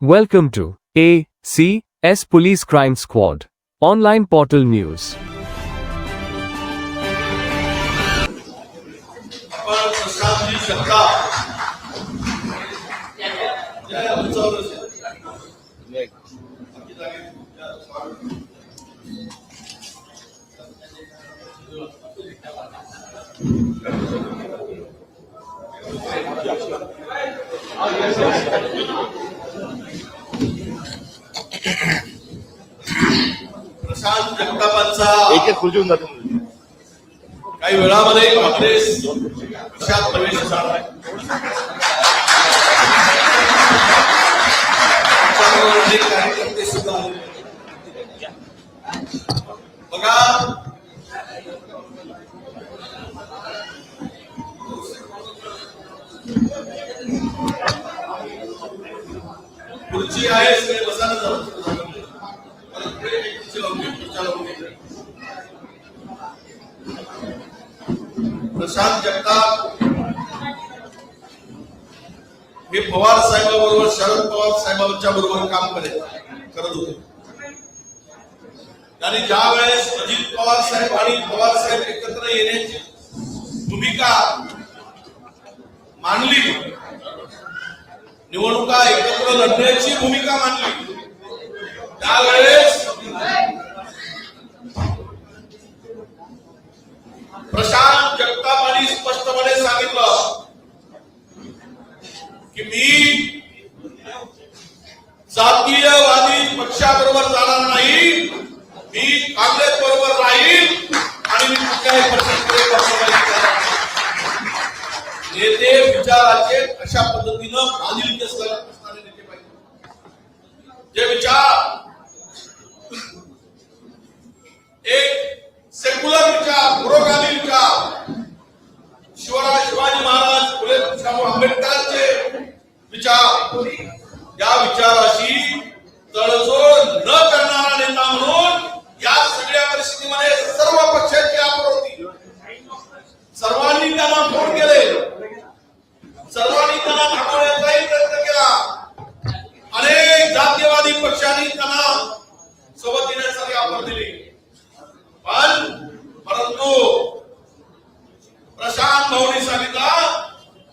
Welcome to ACS Police Crime Squad Online Portal News. Prashant जगतापांचा एक खुर्ची जातो काही वेळामध्ये काँग्रेस पक्षात प्रवेश झाला आहे. त्याच्याबरोबर अनेक कार्यकर्ते सुद्धा आले. बघा, खुर्ची आहे, सगळे बसायला जाऊ. प्रशांत जगताप हे पवार साहेबांबरोबर, शरद पवार साहेबांच्या बरोबर काम करत होते. आणि ज्या वेळेस अजित पवार साहेब आणि पवार साहेब एकत्र येण्याची भूमिका मांडली, निवडणुका एकत्र लढण्याची भूमिका मांडली, त्यावेळेस प्रशांत जगतापांनी स्पष्टपणे सांगितलं की मी जातीयवादी पक्षाबरोबर जाणार नाही, मी काँग्रेस बरोबर राहील आणि मी कुठल्याही पक्षाकडे नेते विचाराचे अशा पद्धतीनं बांधिलकी असणारे नेते पाहिजे, जे विचार एक सेक्युलर विचार, पुरोगामी विचार, शिवाजी महाराज, फुले शाहू आंबेडकरांचे विचार, या विचाराशी तडजोड न करणारा नेता म्हणून या सगळ्या परिस्थितीमध्ये सर्व पक्षांची आपण होती. सर्वांनी त्यांना फोन केले, सर्वांनी त्यांना थांबवण्याचाही प्रयत्न केला, अनेक जातीयवादी पक्षांनी त्यांना सोबत येण्यासाठी आपण दिली. परंतु प्रशांत भाऊनी सांगितलं,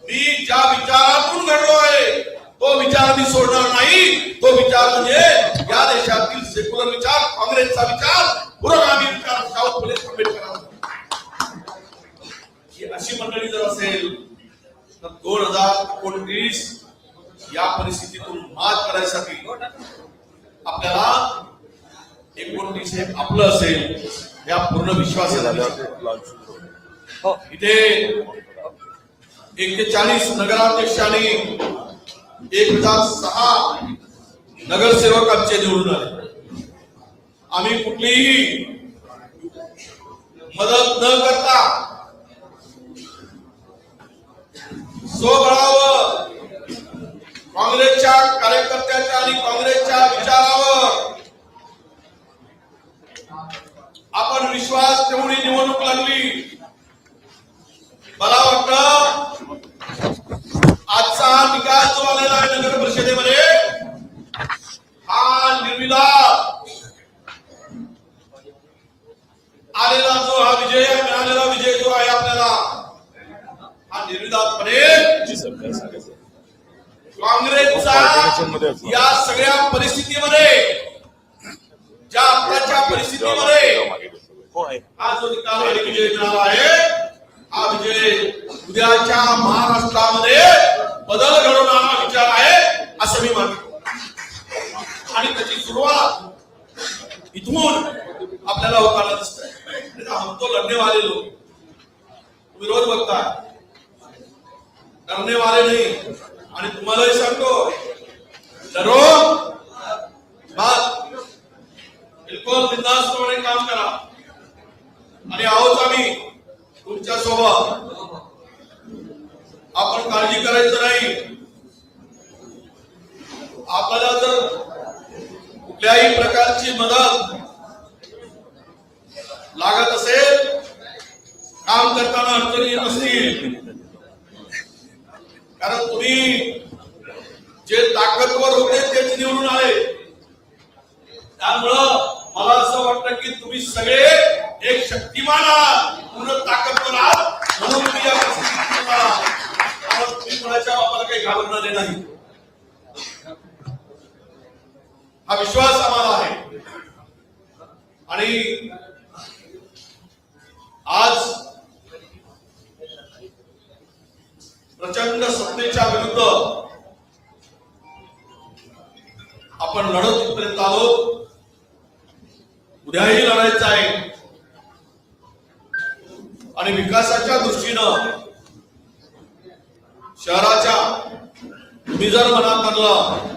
मी ज्या विचारातून घडलो आहे तो विचार मी सोडणार नाही. तो विचार म्हणजे या देशातील सेक्युलर विचार, काँग्रेसचा विचार, पुरोगामी विचार, शाहू फुले आंबेडकरांचा. ही अशी मंडळी जर असेल तर 2029 या परिस्थितीतून मात करायसाठी आपल्याला 29 हे आपलं असेल या पूर्ण विश्वास इथे 41 नगराध्यक्षांनी 1006 नगरसेवक आमचे निवडून आले. आम्ही कुठलीही मदत न करता स्वबळावर काँग्रेसच्या कार्यकर्त्यांच्या आणि काँग्रेसच्या विचारावर आपण विश्वास ठेवून ही निवडणूक लागली. मला वाटतं आजचा निकाल जो आलेला आहे नगर परिषदेमध्ये, हा निर्विवाद आलेला जो हा विजय मिळालेला विजय जो आहे आपल्याला, हा निर्विवादपणे काँग्रेसचा या सगळ्या परिस्थितीमध्ये, ज्या आताच्या परिस्थितीमध्ये हा जो निकाल विजय मिळाला आहे, हा विजय उद्याच्या महाराष्ट्रामध्ये बदल घडवणारा विचार आहे असं मी मानतो. आणि त्याची सुरुवात इथून आपल्याला होताना दिसतंय. हम तो लढने वाले लोग, तुम्ही रोज बघता, लढने वाले नाही. आणि तुम्हालाही सांगतो, लढो, बिलकुल बिंदास्तपणे काम करा. आणि आहोत आम्ही तुमच्या सोबत. आपण काळजी करायचं नाही. आपल्याला जर कुठल्याही प्रकारची मदत लागत असेल, काम करताना अडचणी असतील, कारण तुम्ही जे ताकदवर होते तेच निवडून आले. त्यामुळं मला असं वाटतं की तुम्ही सगळे एक शक्तिमान आहात, पूर्ण ताकदवर आहात, म्हणून तुम्ही या परिस्थितीत आहात. तुम्ही कोणाच्या बापाला काही घाबरणारे नाही, हा विश्वास आम्हाला आहे. आणि आज प्रचंड सत्तेच्या विरुद्ध आपण लढत इथपर्यंत आलो, उद्याही लढायचं आहे. आणि विकासाच्या दृष्टीनं शहराच्या तुम्ही जर मनात आणलं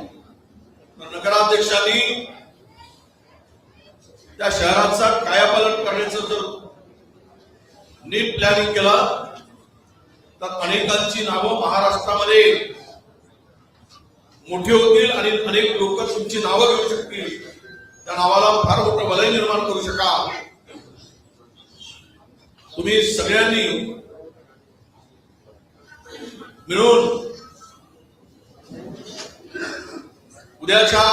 तर नगराध्यक्षांनी त्या शहराचा कायापालट करण्याचं जर नीट प्लॅनिंग केलं तर अनेकांची नावं महाराष्ट्रामध्ये मोठी होतील आणि अनेक लोक तुमची नावं घेऊ शकतील. त्या नावाला फार मोठं वलय निर्माण करू शकाल. तुम्ही सगळ्यांनी मिळून उद्याच्या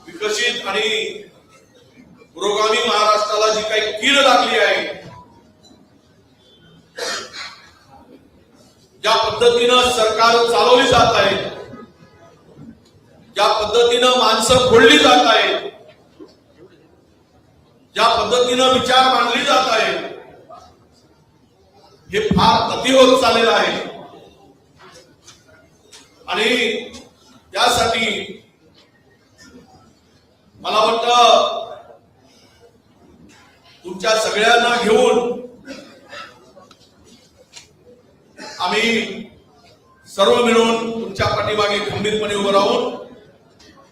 विकसित आणि पुरोगामी महाराष्ट्राला जी काही कीड लागली आहे, ज्या पद्धतीनं सरकार चालवली जात आहे, ज्या पद्धतीनं माणसं फोडली जात आहेत, ज्या पद्धतीनं विचार मांडली जात आहे, हे फार अति होत चाललेलं आहे. आणि त्यासाठी मला वाटतं तुमच्या सगळ्यांना घेऊन आम्ही सर्व मिळून तुमच्या पाठीमागे खंबीरपणे उभं राहून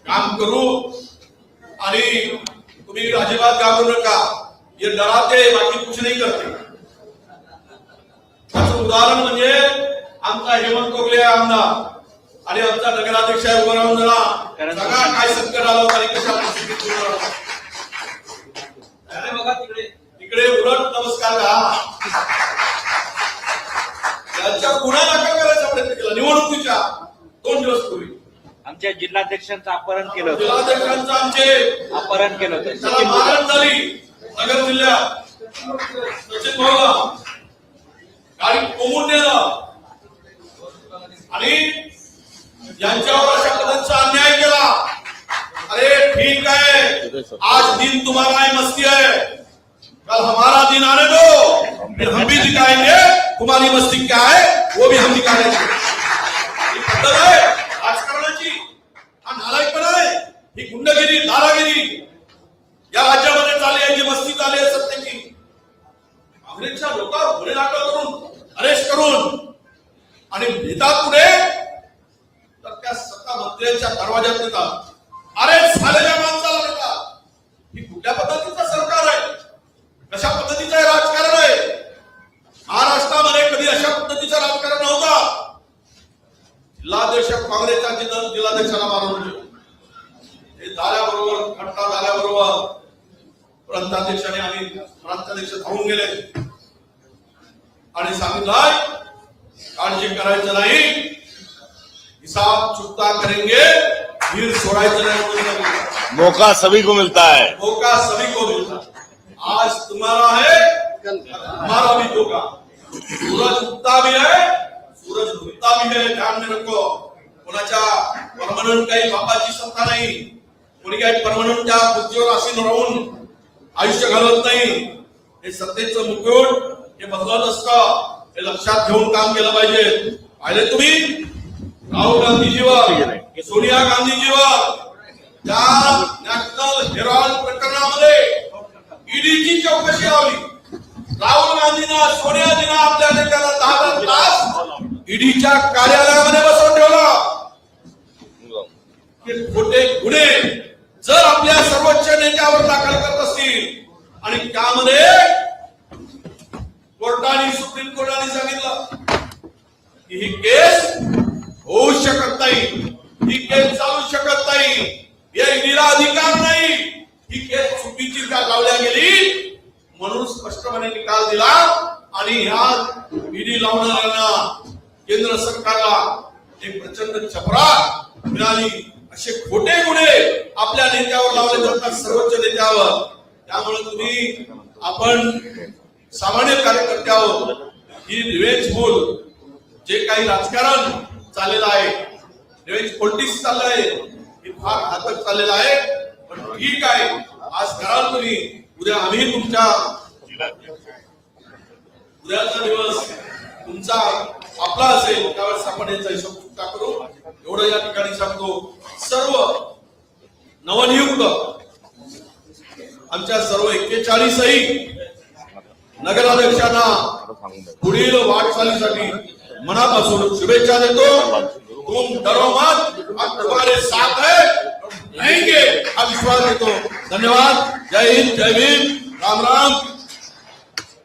काम करू. आणि तुम्ही अजिबात घाबरू नका, ये डराते बाकी कुछ नहीं करते. त्याचं उदाहरण म्हणजे आमचा हेमंत कोगले आमदार आणि आमचा नगराध्यक्ष उभं राहून जरा सांगा काय संकट आलं आणि कशा परिस्थितीत उभं राहू. बघा तिकडे तिकडे उलट नमस्कार का त्यांच्या गुन्हा दाखल करायचा प्रयत्न केला निवडणुकीच्या 2 दिवस पूर्वी. आमच्या जिल्हाध्यक्षांचं अपहरण केलं होतं. जिल्हाध्यक्षांचं आमचे अपहरण केलं होतं. त्याला मारहाण झाली नगर जिल्ह्यात. सचिन भाऊला गाडी कोंबून नेलं आणि यांच्यावर अशा पद्धतीचा अन्याय केला. अरे ठीक है, आज दिन तुम्हारा है, मस्ती है, कल हमारा दिन आने दो, फिर हम भी दिखाएंगे तुम्हारी मस्ती क्या है, वो भी हम दिखाएंगे. ही पद्धत आहे राजकारणाची, हा नालायकपणा आहे, ही गुंडगिरी दादागिरी या राज्यामध्ये चालली आहे, जी मस्ती चालली आहे सत्तेची. काँग्रेसच्या लोकांवर गुन्हे दाखल करून अरेस्ट करून आणि नेतात पुढे तर त्या सत्ता मंत्र्यांच्या दरवाज्यात नेतात. अरे झालेल्या माणसाला नेतात. ही कुठल्या पद्धतीचं सरकार आहे, कशा पद्धतीचं राजकारण आहे. महाराष्ट्रामध्ये कधी अशा पद्धतीचं राजकारण नव्हतं. जिल्हाध्यक्ष काँग्रेसच्या जिल्हाध्यक्षाला मारून हे झाल्याबरोबर घटना झाल्याबरोबर प्रांताध्यक्षाने आणि प्रांताध्यक्ष धावून गेले आणि सांगितलं काळजी करायचं नाही, हिसाब चुकता करेंगे, वीर सोडायचं नाही. मौका सभी को मिलता है, मौका सभी को मिलता है. आज तुम्हारा है, हमारा भी होगा. सूरज उगता भी है, सूरज डूबता भी है, ध्यान में रखो. कोणाच्या परमनंट काही बापाची सत्ता नाही, कोणी काही परमनंट त्या खुर्चीवर आसीन राहून आयुष्य घालवत नाही. हे सत्तेचं मुकुट हे बदलत असतं, हे लक्षात घेऊन काम केलं पाहिजे. पाहिले तुम्ही राहुल गांधीजीवर, सोनिया गांधीजीवर त्या नॅशनल हेराल्ड प्रकरणामध्ये ईडीची चौकशी लावली. राहुल गांधींना सोनियाजींना आपल्या नेत्याला 10 तास ईडीच्या कार्यालयामध्ये बसवून ठेवलं. हे खोटे गुन्हे जर आपल्या सर्वोच्च नेत्यावर दाखल करत असतील आणि त्यामध्ये कोर्टाने सुप्रीम कोर्टाने सांगितलं की ही केस होऊ शकत नाही, ही केस चालू शकत नाही, या ईडीला अधिकार नाही, ही केस चुकीची का लावल्या गेली म्हणून स्पष्टपणे निकाल दिला. आणि ह्या ईडी लावणाऱ्यांना केंद्र सरकारला एक प्रचंड चपरा मिळाली, असे खोटे गुन्हे आपल्या नेत्यावर लावले जातात, सर्वोच्च नेत्यावर. त्यामुळे तुम्ही आपण सामान्य कार्यकर्ते आहोत. ही रिव्हेंज बोल जे काही राजकारण चाललेलं आहे, रिव्हेंज पॉलिटिक्स चाललं आहे, हे फार घातक चाललेलं आहे. पण ठीक आहे, आज कराल तुम्ही, उद्या आम्ही उद्याचा दिवस तुमचा आपला असेल, त्यावेळेस आपण याचा हिशोब चुकता करू. एवढं या ठिकाणी सांगतो. सर्व नवनियुक्त आमच्या सर्व 41 नगराध्यक्षांना पुढील वाटचालीसाठी मनापासून शुभेच्छा देतो. तुम डरो मत, हम तुम्हारे साथ है, रहेंगे हा विश्वास देतो. धन्यवाद. जय हिंद, जय भीम, राम राम,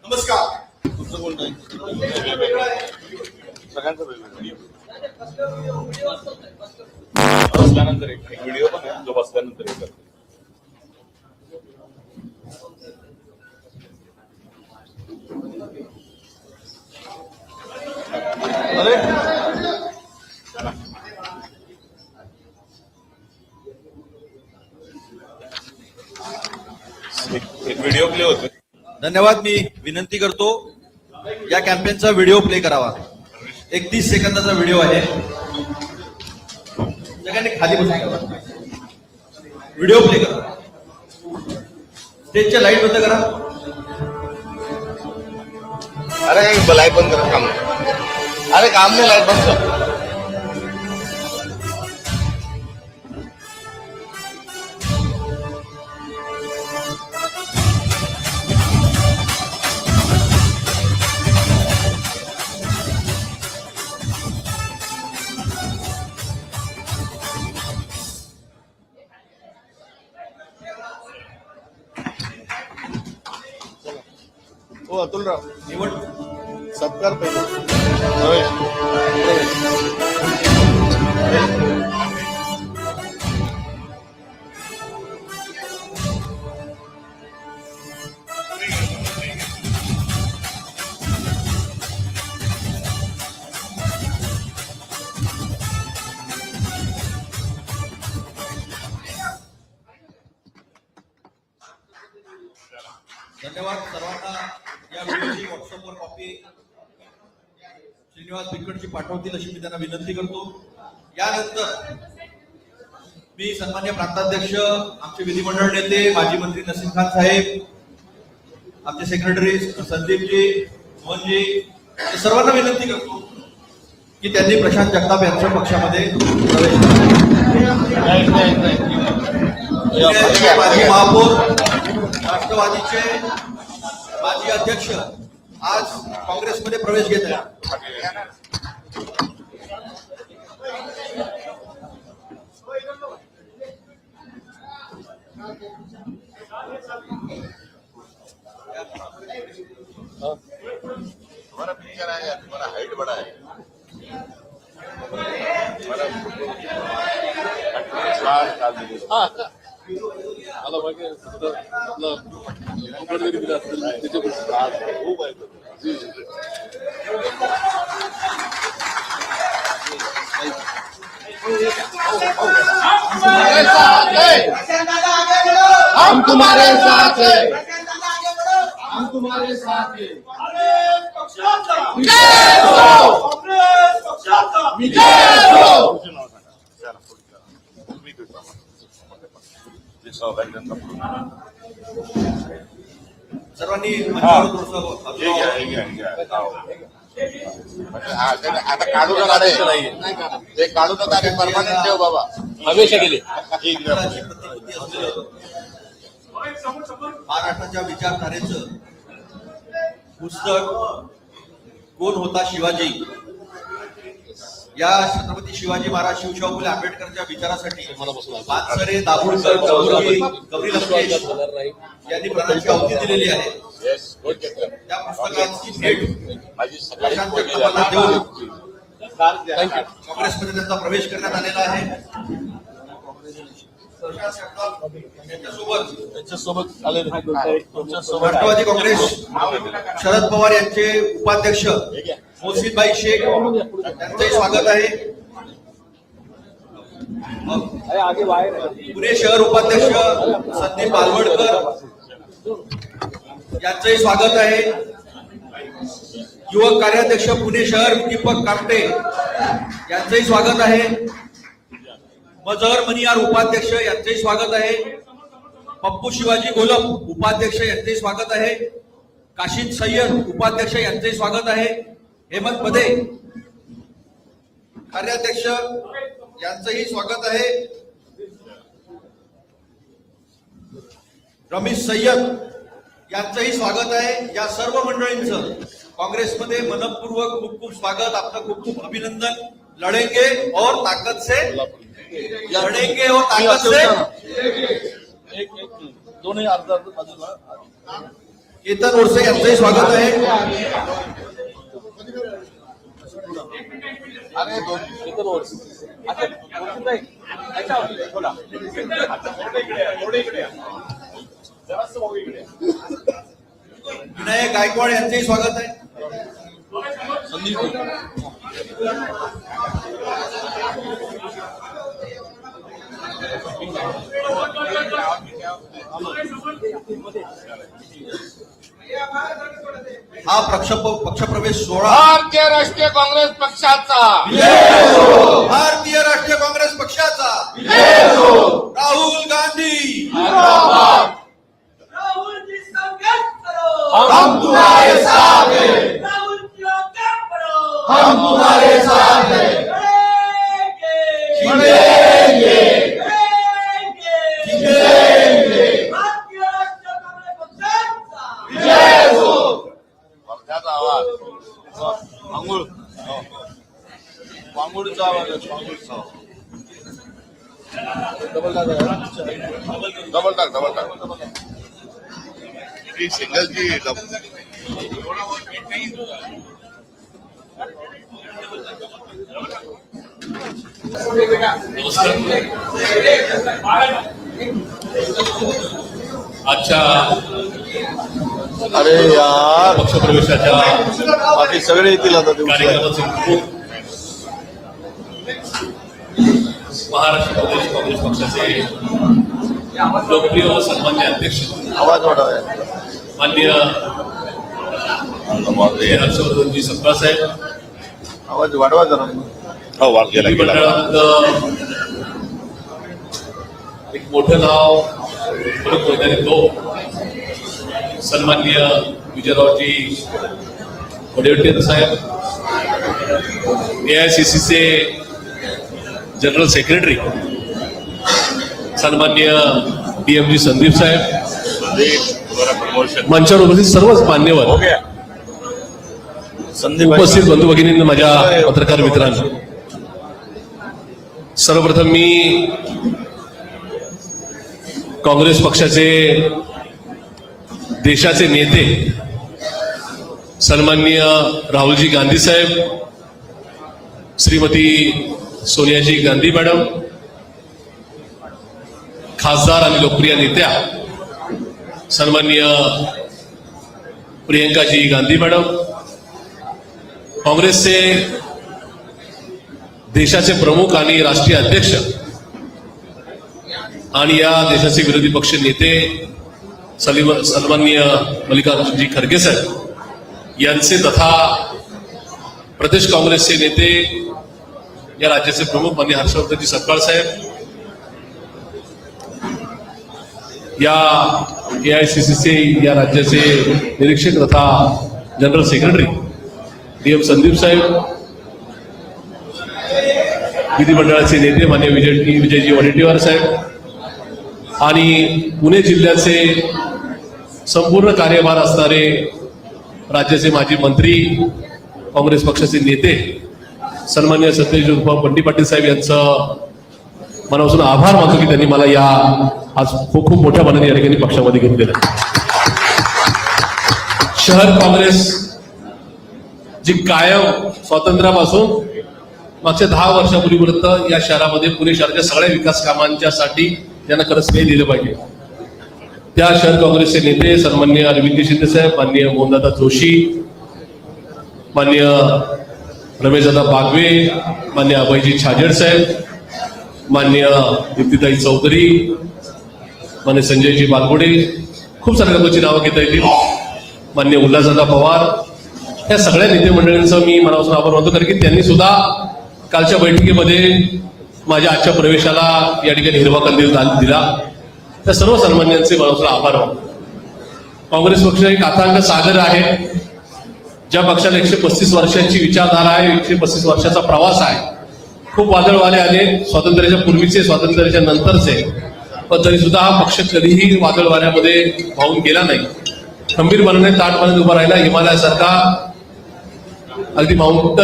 नमस्कार. बसल्यानंतर एक व्हिडिओ पण आहे जो बसल्यानंतर एक करतो. एक व्हिडिओ प्ले होतो. धन्यवाद. मी विनंती करतो या कॅम्पेनचा व्हिडिओ प्ले करावा. एक 30 सेकंदाचा व्हिडिओ आहे. सगळ्यांनी खाली बसून व्हिडिओ प्ले करा. स्टेजच्या लाईट बंद करा. अरे लाईट बंद करा, काम अरे काम नाही, लाईट बंद कर. हो अतुलराव, निवड सत्कार पहिला. धन्यवाद सर्वांना. या व्हिडिओची व्हॉट्सअपवर कॉपी श्रीनिवास बिकटची पाठवतील अशी मी त्यांना विनंती करतो. यानंतर मी सन्मान्य प्रांताध्यक्ष, आमचे विधिमंडळ नेते, माजी मंत्री नसीम खान साहेब, आमचे सेक्रेटरी संदीपजी, मोहनजी, सर्वांना विनंती करतो की त्यांनी प्रशांत जगताप यांच्या पक्षामध्ये प्रवेश करावा. माजी महापौर, राष्ट्रवादीचे माजी अध्यक्ष आज काँग्रेसमध्ये प्रवेश घेत आहेत. तुम्हारा पिक्चर है, तुम्हारा हाइट बड़ा है. हम तुम्हारे साथ हैं, हम तुम्हारे साथ हैं. सर्वांनी आता काढू का काढायचं नाही, ते काढू का काढे परमानंट ठेव बाबा, हमेशा गेले. महाराष्ट्राच्या विचारधारेचं पुस्तक कोण होता शिवाजी, या छत्रपती शिवाजी महाराज शिवशाहू फुले आंबेडकरच्या विचारासाठी पानसरे, दाभोळकर, चौधरी, गौरी लंकेश यांनी प्राणांची आहुती दिलेली आहे. त्या पुस्तकाची भेट प्रशांत जगतापांना देऊन काँग्रेसमध्ये त्यांचा प्रवेश करण्यात आलेला आहे. राष्ट्रवादी काँग्रेस शरद पवार यांचे उपाध्यक्ष मोहसिनभाई शेख यांचंही स्वागत आहे. पुणे शहर उपाध्यक्ष संदीप बालवडकर यांचंही स्वागत आहे. युवक कार्याध्यक्ष पुणे शहर दीपक कापटे यांचंही स्वागत आहे. मजहर मनियार उपाध्यक्ष यांचंही स्वागत आहे. पप्पू शिवाजी गोलप उपाध्यक्ष यांचंही स्वागत आहे. काशिद सय्यद उपाध्यक्ष यांचंही स्वागत आहे. हेमंत पदे कार्याध्यक्ष यांचंही स्वागत आहे. रमेश सय्यद यांचंही स्वागत आहे. या सर्व मंडळींचं काँग्रेसमध्ये मनपूर्वक खूप खूप स्वागत. आपलं खूप खूप अभिनंदन. लढेंगे और ताकत से, लढेंगे और ताकत से. दोन्ही अर्धा बाजूला. केतन ओरसे यांचंही स्वागत आहे. अरे दोन इतर वर. विनायक गायकवाड यांचंही स्वागत आहे. हा पक्षप्रवेश सोहळा भारतीय राष्ट्रीय काँग्रेस पक्षाचा भारतीय राष्ट्रीय काँग्रेस पक्षाचा राहुल गांधी राहुल जी संघर्ष करो, हम तुम्हारे साथ हैं. राहुल जी आगे बढ़ो, हम तुम्हारे साथ हैं. लड़ेंगे, जिंदेंगे. लड़ेंगे. भारतीय राष्ट्रीय काँग्रेस पक्षाचा जय हो. वर्ध्याचा आवाज. मांगूळ. मांगूळचा आवाज आहे. मांगूळचा आवाज. डबल टाक. सिंगल जी आजच्या अरे यार पक्षप्रवेशाच्या बाकी सगळे येतील आता कार्यक्रमाचे खूप महाराष्ट्र प्रदेश काँग्रेस पक्षाचे लोकप्रिय व सन्मान्य अध्यक्ष आवाज वाढवा. माननीय हर्षवर्धनजी सत्कार साहेब, आवाज वाढवा जरा. मंडळात एक मोठं नाव परत मैदानी तो सन्माननीय विजयरावजी वडेट्टीवार साहेब, AICCचे जनरल सेक्रेटरी सन्माननीय DMG संदीप साहेब, मंचावर उपस्थित सर्वच मान्यवर, उपस्थित बंधू भगिनींना, माझ्या पत्रकार मित्रांनो, सर्वप्रथम मी काँग्रेस पक्षाचे देशाचे नेते सन्माननीय राहुलजी गांधी साहेब, श्रीमती सोनियाजी गांधी मॅडम, खासदार आणि लोकप्रिय नेत्या सन्माननीय प्रियंकाजी गांधी मॅडम, काँग्रेसचे देशाचे प्रमुख आणि राष्ट्रीय अध्यक्ष आणि या देशाचे विरोधी पक्ष नेते सन्माननीय मल्लिकार्जुनजी खरगे साहेब यांचे तथा प्रदेश काँग्रेसचे नेते या राज्याचे प्रमुख माननीय हर्षवर्धनजी सपकाळ साहेब, या AICCचे या राज्याचे निरीक्षक तथा जनरल सेक्रेटरी DM संदीप साहेब, विधिमंडळाचे नेते माननीय विजयजी वडेट्टीवार साहेब आणि पुणे जिल्ह्याचे संपूर्ण कार्यभार असणारे राज्याचे माजी मंत्री, काँग्रेस पक्षाचे नेते सन्माननीय सत्यजित उर्फ बंटी पाटील साहेब यांचं मनापासून आभार मानतो की त्यांनी मला या आज खूप मोठ्या मनाने या ठिकाणी पक्षामध्ये घेतलेलं आहे. शहर काँग्रेस जी कायम स्वातंत्र्यापासून मागच्या 10 वर्षापूर्वीपर्यंत या शहरामध्ये पुणे शहराच्या सगळ्या विकास कामांच्यासाठी त्यांना खरंच श्रेय दिलं पाहिजे. त्या शहर काँग्रेसचे नेते सन्माननीय अरविंद शिंदे साहेब, माननीय मोहनदादा जोशी, माननीय रमेशदादा बागवे, माननीय अभयजी छाजेड साहेब, मान्य दीप्तीताई चौधरी, मान्य संजयजी बालगोडे, खूप साऱ्या लोकांची नावं घेता येतील, मान्य उल्हासदादा पवार, या सगळ्या नेते मंडळींचं मी मनापासून आभार मानतो, कारण की त्यांनी सुद्धा कालच्या बैठकीमध्ये माझ्या आजच्या प्रवेशाला या ठिकाणी हिरवा कंदील दिला. त्या सर्व सन्मान्यांचे मनापासून आभार मानतो. काँग्रेस पक्ष एक अथांग सागर आहे. ज्या पक्षाला 135 वर्षांची विचारधारा आहे, 135 वर्षाचा प्रवास आहे. खूप वादळ वारे आले, स्वातंत्र्याच्या पूर्वीचे, स्वातंत्र्याच्या नंतरचे, पण तरी सुद्धा हा पक्ष कधीही वादळ वाऱ्यामध्ये वाहून गेला नाही. खंबीरपणाने ताटपणाने उभा राहिला. हिमालयासारखा, अगदी माउंट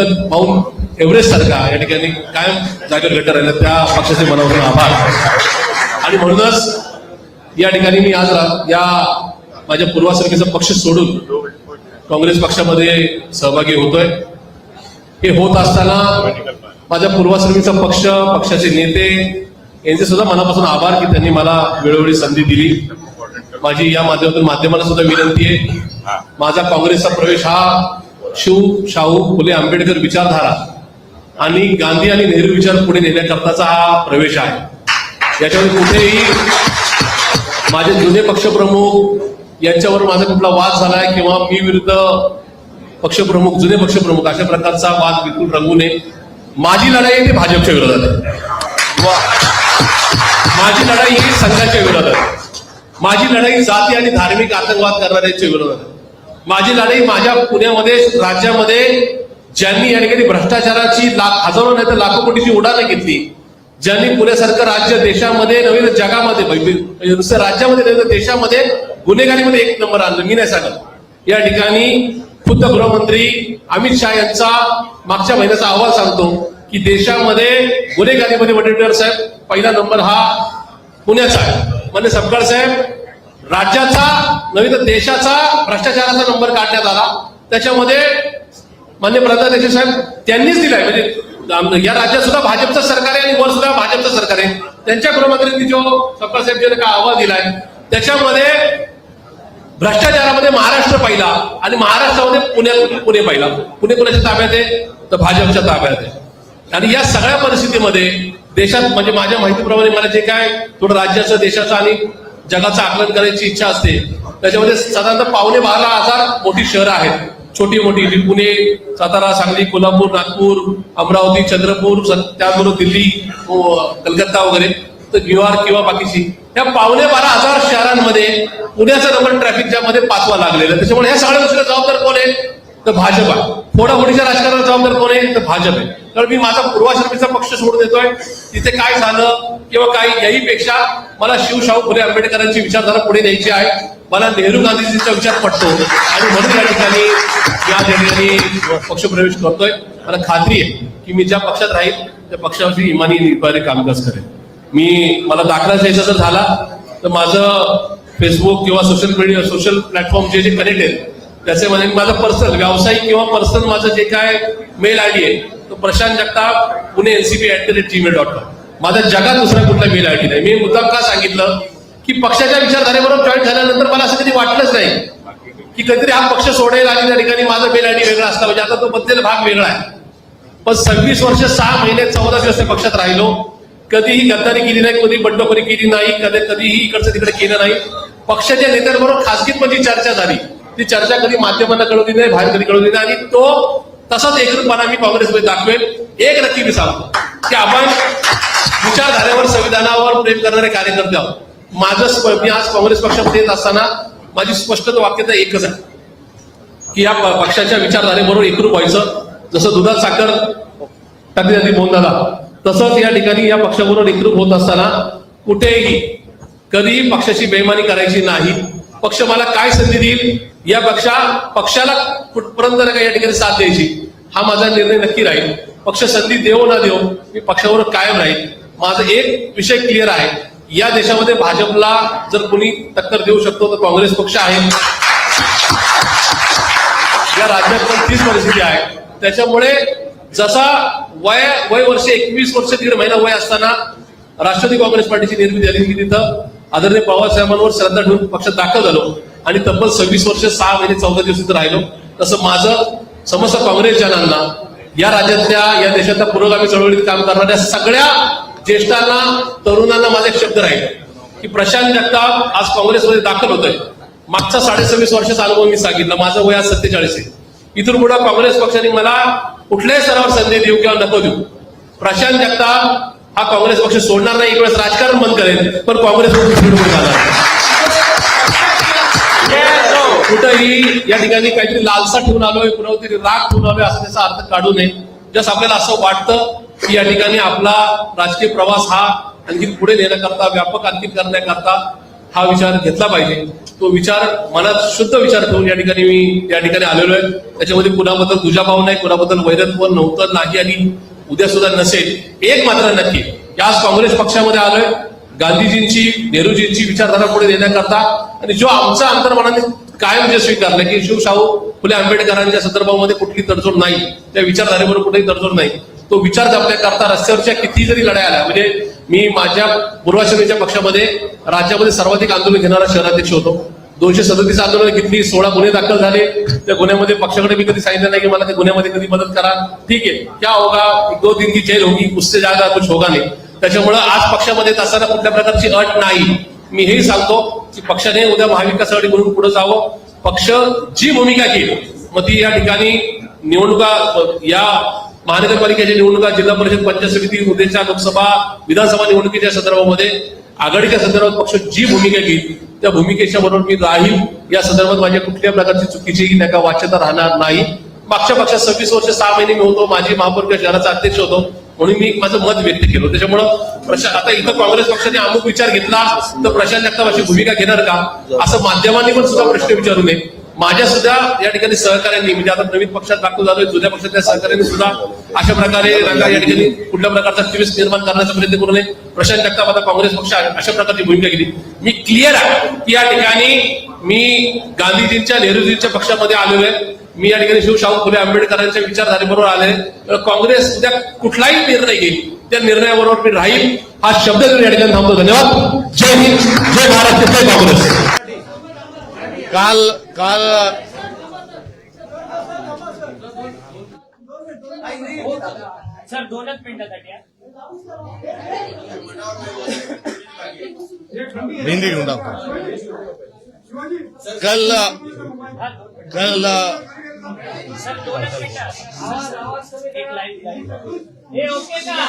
एव्हरेस्ट सारखा या ठिकाणी कायम जागेवर गट राहिला. त्या पक्षाचे मनापासून आभार. आणि म्हणूनच या ठिकाणी मी आज या माझ्या पूर्वाश्रमीचा पक्ष सोडून काँग्रेस पक्षामध्ये सहभागी होतोय. हे होत असताना माझ्या पूर्वाश्रमीचा पक्ष, पक्षाचे नेते यांचे सुद्धा मनापासून आभार की त्यांनी मला वेळोवेळी संधी दिली. माझी या माध्यमातून माध्यमाला सुद्धा विनंती आहे, माझा काँग्रेसचा प्रवेश हा शाहू फुले आंबेडकर विचारधारा आणि गांधी आणि नेहरू विचार पुढे नेण्याकरताचा हा प्रवेश आहे. याच्यामध्ये कुठेही माझे जुने पक्षप्रमुख यांच्यावर माझा कुठला वाद झालाय किंवा मी विरुद्ध पक्षप्रमुख, जुने पक्षप्रमुख अशा प्रकारचा वाद बिलकुल रंगू नये. माझी लढाई आहे ती भाजपच्या विरोधात आहे. माझी लढाई ही संघाच्या विरोधात आहे. माझी लढाई जाती आणि धार्मिक आतंकवाद करणाऱ्यांच्या विरोधात आहे. माझी लढाई माझ्या पुण्यामध्ये, राज्यामध्ये ज्यांनी या ठिकाणी भ्रष्टाचाराची हजारो नाही तर लाखो कोटीची उडाणं घेतली, ज्यांनी पुण्यासारखं राज्य देशामध्ये नव्हे तर जगामध्ये, नुसतं राज्यामध्ये नव्हे तर देशामध्ये गुन्हेगारीमध्ये 1 नंबर आणलं, मी नाही सांगत. या ठिकाणी खुद्द गृहमंत्री अमित शहा यांचा मागच्या महिन्याचा अहवाल सांगतो की देशामध्ये गुन्हेगारीमध्ये वडेट्टीवार साहेब पहिला नंबर हा पुण्याचा आहे. म्हणजे सपकाळ साहेब, राज्याचा नव्हे तर देशाचा भ्रष्टाचाराचा नंबर काढण्यात आला. त्याच्यामध्ये मान्य प्रधानाध्यक्ष साहेब त्यांनीच दिलाय. म्हणजे या राज्यात सुद्धा भाजपचं सरकार आहे आणि वर सुद्धा भाजपचं सरकार आहे. त्यांच्या गृहमंत्र्यांनी जो सपकाळ साहेब यांनी काय अहवाल दिलाय त्याच्यामध्ये भ्रष्टाचारामध्ये महाराष्ट्र पहिला आणि महाराष्ट्रामध्ये पुणे पहिला. पुणे कोणाच्या ताब्यात आहे तर भाजपच्या ताब्यात आहे. आणि या सगळ्या परिस्थितीमध्ये देशात, म्हणजे माझ्या माहितीप्रमाणे मला जे काय थोडं राज्याचं, देशाचं आणि जगाचं आकलन करायची इच्छा असते, त्याच्यामध्ये साधारणतः 12,500 मोठी शहरं आहेत. छोटी मोठी जी पुणे, सातारा, सांगली, कोल्हापूर, नागपूर, अमरावती, चंद्रपूर, त्याचबरोबर दिल्ली, कलकत्ता वगैरे, तर न्यूयॉर्क किंवा बाकीची, या 12,500 शहरांमध्ये पुण्याचा नंबर ट्रॅफिक जॅममध्ये 5वा लागलेला. त्याच्यामुळे ह्या सगळ्या गोष्टीला जबाबदार कोण आहे तर भाजप आहे. फोडाफोडीच्या राजकारणाला जबाबदार कोण आहे तर भाजप आहे. तर मी माझा पूर्वाश्रमीचा पक्ष सोडून देतोय. तिथे काय झालं किंवा काय, याहीपेक्षा मला शाहू फुले आंबेडकरांची विचारधारा पुढे न्यायची आहे. मला नेहरू गांधीजींचा विचार पटतो आणि म्हणून या ठिकाणी पक्षप्रवेश करतोय. मला खात्री आहे की मी ज्या पक्षात राहील त्या पक्षावरची इमानी निर्भय कामकाज करेन. मला दाखला द्यायचा जर झाला तर माझं फेसबुक किंवा सोशल प्लॅटफॉर्म जे कनेक्ट आहेत त्याच्यामध्ये माझा पर्सनल, व्यावसायिक किंवा पर्सनल माझं जे काय मेल आयडी आहे तो प्रशांत जगताप पुणे ncp@gmail.com. माझा जगात दुसरा कुठला मेल आयडी नाही. मी मुद्दाम का सांगितलं की पक्षाच्या विचारधारेबरोबर जॉईन झाल्यानंतर मला असं कधी वाटलंच नाही की कधीतरी हा पक्ष सोडेल आणि त्या ठिकाणी माझा मेल आयडी वेगळा असला म्हणजे आता तो बदलेला भाग वेगळा आहे. पण 26 वर्ष 6 महिने 14 दिवस त्या पक्षात राहिलो. कधीही गद्दारी केली नाही, कधी बंडखोरी केली नाही, कधीही इकडचं तिकडे केलं नाही. पक्षाच्या नेत्यांबरोबर खासगीत माझी चर्चा झाली. ती चर्चा कधी माध्यमांना कळवली नाही, बाहेर कधी कळवली नाही. आणि तो तसाच एकरूपपणा मी काँग्रेसमध्ये दाखवेल. एक नक्की मी सांगतो की आपण विचारधारेवर, संविधानावर प्रेम करणारे कार्यकर्ते आहोत. मी आज काँग्रेस पक्षामध्ये येत असताना माझी स्पष्ट वाक्यता एकच आहे की या पक्षाच्या विचारधारेबरोबर एकरूप व्हायचं. जसं दुधात साखर टाकली जाते मोहनदादा, तसंच या ठिकाणी या पक्षाबरोबर एकरूप होत असताना कुठेही कधीही पक्षाची बेईमानी करायची नाही. पक्ष मला काय संधी देईल या पक्षाला कुठपर्यंत या ठिकाणी साथ द्यायची हा माझा निर्णय नक्की राहील. पक्ष संधी देऊ ना देऊ मी पक्षाबरोबर कायम राहील. माझा एक विषय क्लिअर आहे, या देशामध्ये भाजपला जर कोणी टक्कर देऊ शकतो तर काँग्रेस पक्ष आहे. या राज्यात पण तीच परिस्थिती आहे. त्याच्यामुळे जसा वय वर्ष 21 वर्ष 1.5 महिना वय असताना राष्ट्रवादी काँग्रेस पार्टीची निर्मिती झाली, की तिथं आदरणीय पवारसाहेबांवर श्रद्धा ठेवून पक्षात दाखल झालो आणि तब्बल 26 वर्ष 6 महिने 14 दिवस तिथं राहिलो. तसं माझं समस्त काँग्रेसजनांना, या राज्यातल्या, या देशातल्या पुरोगामी चळवळीत काम करणाऱ्या सगळ्या ज्येष्ठांना तरुणांना माझा एक शब्द राहील की प्रशांत जगताप आज काँग्रेसमध्ये दाखल होतोय. मागचा 26.5 वर्षाचा अनुभव मी सांगितलं. माझं वय आज 47 आहे. इथून पुढे काँग्रेस पक्षाने मला कुठल्याही स्तरावर संधी देऊ किंवा नको देऊ, प्रशांत जगताप हा काँग्रेस पक्ष सोडणार नाही. एक वेळेस राजकारण बंद करेल पण काँग्रेसवर जाणार कुठंही या ठिकाणी काहीतरी लालसा ठेवून आलोय, कुणावरतरी राग ठेवून आलोय असं त्याचा अर्थ काढू नये. जसं आपल्याला असं वाटतं की या ठिकाणी आपला राजकीय प्रवास हा आणखी पुढे नेण्याकरता, व्यापक आणखी करण्याकरता हा विचार घेतला पाहिजे. तो विचार मनात शुद्ध विचार ठेवून या ठिकाणी मी या ठिकाणी आलेलो आहे. त्याच्यामध्ये कुणाबद्दल दुजाभाव नाही, कुणाबद्दल वैरत्व नव्हतं नाही आणि उद्या सुद्धा नसेल. एक मात्र नक्की की आज काँग्रेस पक्षामध्ये आलोय गांधीजींची, नेहरूजींची विचारधारा पुढे नेण्याकरता, आणि जो आमचा अंतर्मनाने कायम जे स्वीकारलं की शिवशाहू फुले आंबेडकरांच्या संदर्भामध्ये कुठली तडजोड नाही, त्या विचारधारेवर कुठेही तडजोड नाही, तो विचार जपण्याकरता रस्त्यावरच्या किती जरी लढाई आल्या, म्हणजे मी माझ्या पूर्वाश्रमीच्या पक्षामध्ये राज्यामध्ये सर्वाधिक आंदोलन घेणारा शहराध्यक्ष होतो. 237 आंदोलन घेतली, 16 गुन्हे दाखल झाले. त्या गुन्ह्यामध्ये पक्षाकडे मी कधी सांगितलं नाही की मला त्या गुन्ह्यामध्ये कधी मदत करा. ठीक आहे, क्या होगा, 1-2 दिन की जेल होगी, उससे ज्यादा कुछ होगा नाही. त्याच्यामुळे आज पक्षामध्ये असताना कुठल्या प्रकारची अट नाही. मी हेही सांगतो की पक्षाने उद्या महाविकास आघाडी म्हणून पुढे जावं. पक्ष जी भूमिका घेईल मग ती या ठिकाणी निवडणुका, या महानगरपालिकेच्या निवडणुका, जिल्हा परिषद, पंचायत समिती, उद्याच्या लोकसभा, विधानसभा निवडणुकीच्या संदर्भामध्ये आघाडीच्या संदर्भात पक्ष जी भूमिका घेईल त्या भूमिकेच्या बरोबर मी राहील. या संदर्भात माझ्या कुठल्या प्रकारची चुकीची नका वाच्यता राहणार नाही. मागच्या पक्षात 26 वर्ष 6 महिने मी होतो, माजी महापौर शहराचा अध्यक्ष होतो, म्हणून मी माझं मत व्यक्त केलं. त्याच्यामुळं आता इथं काँग्रेस पक्षाने अमुक विचार घेतला तर प्रशांत जगताप अशी भूमिका घेणार का, असं माध्यमांनी पण सुद्धा प्रश्न विचारू नये. माझ्या सुद्धा या ठिकाणी सहकार्यांनी, म्हणजे आता नवीन पक्षात दाखल झालोय, जुन्या पक्षातल्या सहकार्यांनी सुद्धा अशा प्रकारे या ठिकाणी कुठल्या प्रकारचा टिव्हिस्ट निर्माण करण्याचा प्रयत्न करू नये. प्रशांत जगताप आता काँग्रेस पक्ष अशा प्रकारची भूमिका घेतली. मी क्लिअर आहे की या ठिकाणी मी गांधीजींच्या, नेहरूजींच्या पक्षामध्ये आलेलो आहे. मी या ठिकाणी शिवशाहू फुले आंबेडकरांच्या विचारधारेबरोबर आले. काँग्रेस उद्या कुठलाही निर्णय घेईल त्या निर्णयाबरोबर मी राहील, हा शब्द घेऊन या ठिकाणी थांबतो. धन्यवाद. जय हिंद, जय महाराष्ट्र, जय काँग्रेस. काल सर 2च मिनिटासाठी हिंदी घेऊन टाकतो. कल सर 2च मिनिटं एक लाईन हे ओके का,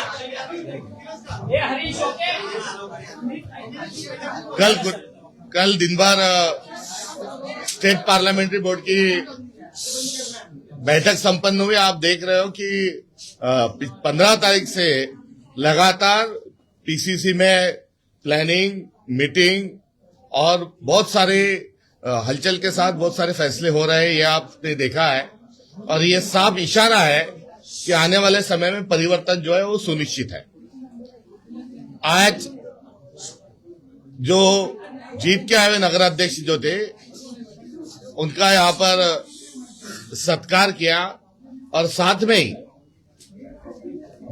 हे हरीश ओके. कल दिन भर स्टेट पार्लियामेंट्री बोर्ड की बैठक संपन्न हुई. आप देख रहे हो कि 15 तारीख से लगातार पीसीसी में प्लानिंग, मीटिंग और बहुत सारे हलचल के साथ बहुत सारे फैसले हो रहे हैं, ये आपने देखा है. और ये साफ इशारा है कि आने वाले समय में परिवर्तन जो है वो सुनिश्चित है. आज जो जीत के आए हुए नगराध्यक्ष जो थे उनका यहाँ पर सत्कार किया और साथ में ही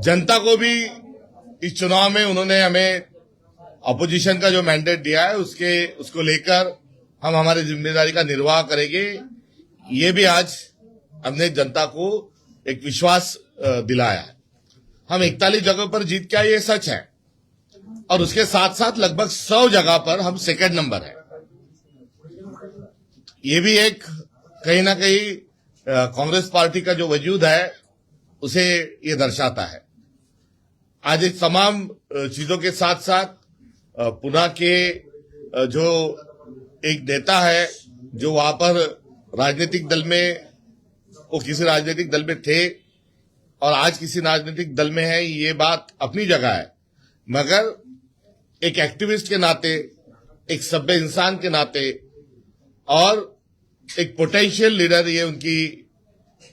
जनता को भी इस चुनाव में उन्होंने हमें अपोजिशन का जो मैंडेट दिया है उसको लेकर हम हमारी जिम्मेदारी का निर्वाह करेंगे. ये भी आज हमने जनता को एक विश्वास दिलाया है. हम 41 जगहों पर जीत के आए, ये सच है, और उसके साथ साथ लगभग 100 जगह पर हम सेकंड नंबर है. ये भी एक कहीं ना कहीं कांग्रेस पार्टी का जो वजूद है उसे ये दर्शाता है. आज इस तमाम चीजों के साथ साथ पुणे के जो एक नेता है जो वहां पर राजनीतिक दल में, वो किसी राजनीतिक दल में थे और आज किसी राजनीतिक दल में है, ये बात अपनी जगह है, मगर एक एक्टिविस्ट के नाते, एक सभ्य इंसान के नाते और एक पोटेंशियल लीडर, ये उनकी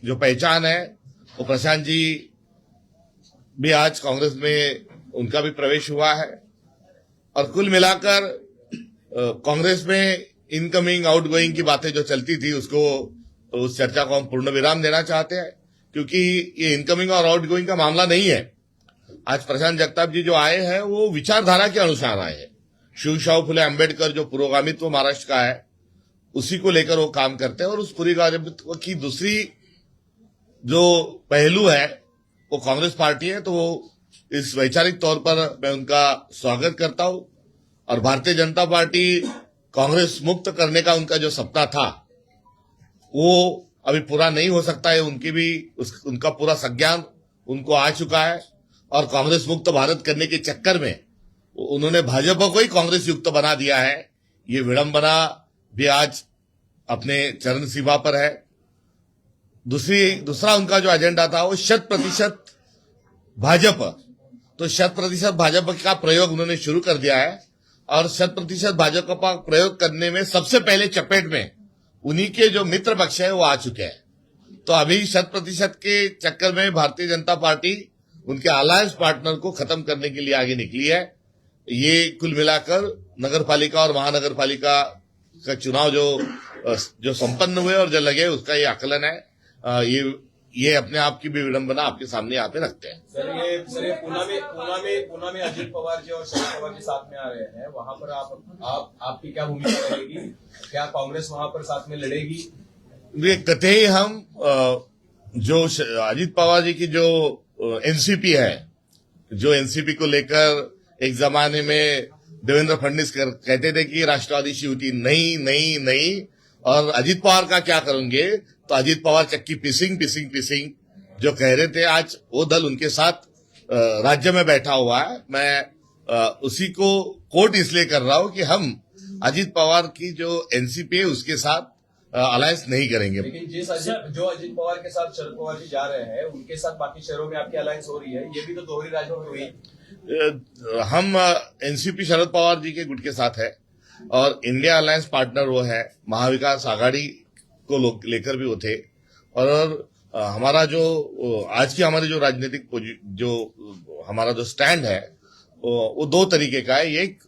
जो पहचान है, वो प्रशांत जी भी आज कांग्रेस में उनका भी प्रवेश हुआ है. और कुल मिलाकर कांग्रेस में इनकमिंग आउटगोइंग की बातें जो चलती थी उस चर्चा को हम पूर्ण विराम देना चाहते हैं, क्योंकि ये इनकमिंग और आउटगोइंग का मामला नहीं है. आज प्रशांत जगताप जी जो आए हैं वो विचारधारा के अनुसार आए हैं. शिवशाहू फुले आंबेडकर जो पुरोगामित्व महाराष्ट्र का है उसी को लेकर वो काम करते हैं. और उस पुरोगामित्व की दूसरी जो पहलू है वो कांग्रेस पार्टी है, तो वो इस वैचारिक तौर पर मैं उनका स्वागत करता हूं। और भारतीय जनता पार्टी कांग्रेस मुक्त करने का उनका जो सपना था वो अभी पूरा नहीं हो सकता है। उनका पूरा संज्ञान उनको आ चुका है और कांग्रेस मुक्त भारत करने के चक्कर में उन्होंने भाजपा को ही कांग्रेस युक्त बना दिया है। ये विडंबना भी आज अपने चरण सीमा पर है। दूसरा उनका जो एजेंडा था वो 100% भाजपा, तो 100% भाजपा का प्रयोग उन्होंने शुरू कर दिया है और 100% भाजपा का प्रयोग करने में सबसे पहले चपेट में उन्हीं के जो मित्र पक्ष है वो आ चुके हैं। तो अभी 100% के चक्कर में भारतीय जनता पार्टी उनके अलायंस पार्टनर को खत्म करने के लिए आगे निकली है। ये कुल मिलाकर नगरपालिका और महानगरपालिका का चुनाव जो संपन्न हुए और जो लगे उसका ये आकलन है। ये अपने आप की भी विडंबना आपके सामने यहाँ पे रखते हैं। सर ये पूना में अजित पवार जी और शरद पवार जी साथ में आ रहे हैं, वहां पर आपकी क्या भूमिका रहेगी? क्या कांग्रेस वहां पर साथ में लड़ेगी? ये कतई हम जो अजित पवार जी की जो एनसीपी है, जो एनसीपी को लेकर एक जमाने में देवेंद्र फडणवीस कहते थे कि राष्ट्रवादी सी युति नहीं और अजित पवार का क्या करेंगे, तो अजित पवार चक्की पिसिंग जो कह रहे थे, आज वो दल उनके साथ राज्य में बैठा हुआ है। मैं उसी को कोट इसलिए कर रहा हूं कि हम अजित पवार की जो एनसीपी है उसके साथ अलायंस नहीं करेंगे। लेकिन जो अजित पवार के साथ शरद पवार जी जा रहे हैं उनके साथ बाकी शहरों में आपकी अलायंस हो रही है, ये भी तो दोहरी राज्यों में हुई। हम एनसीपी शरद पवार जी के गुट के साथ है और इंडिया अलायंस पार्टनर वो है, महाविकास आघाड़ी को लेकर भी वो थे। और हमारा जो आज की हमारी जो राजनीतिक जो हमारा जो स्टैंड है वो दो तरीके का है। एक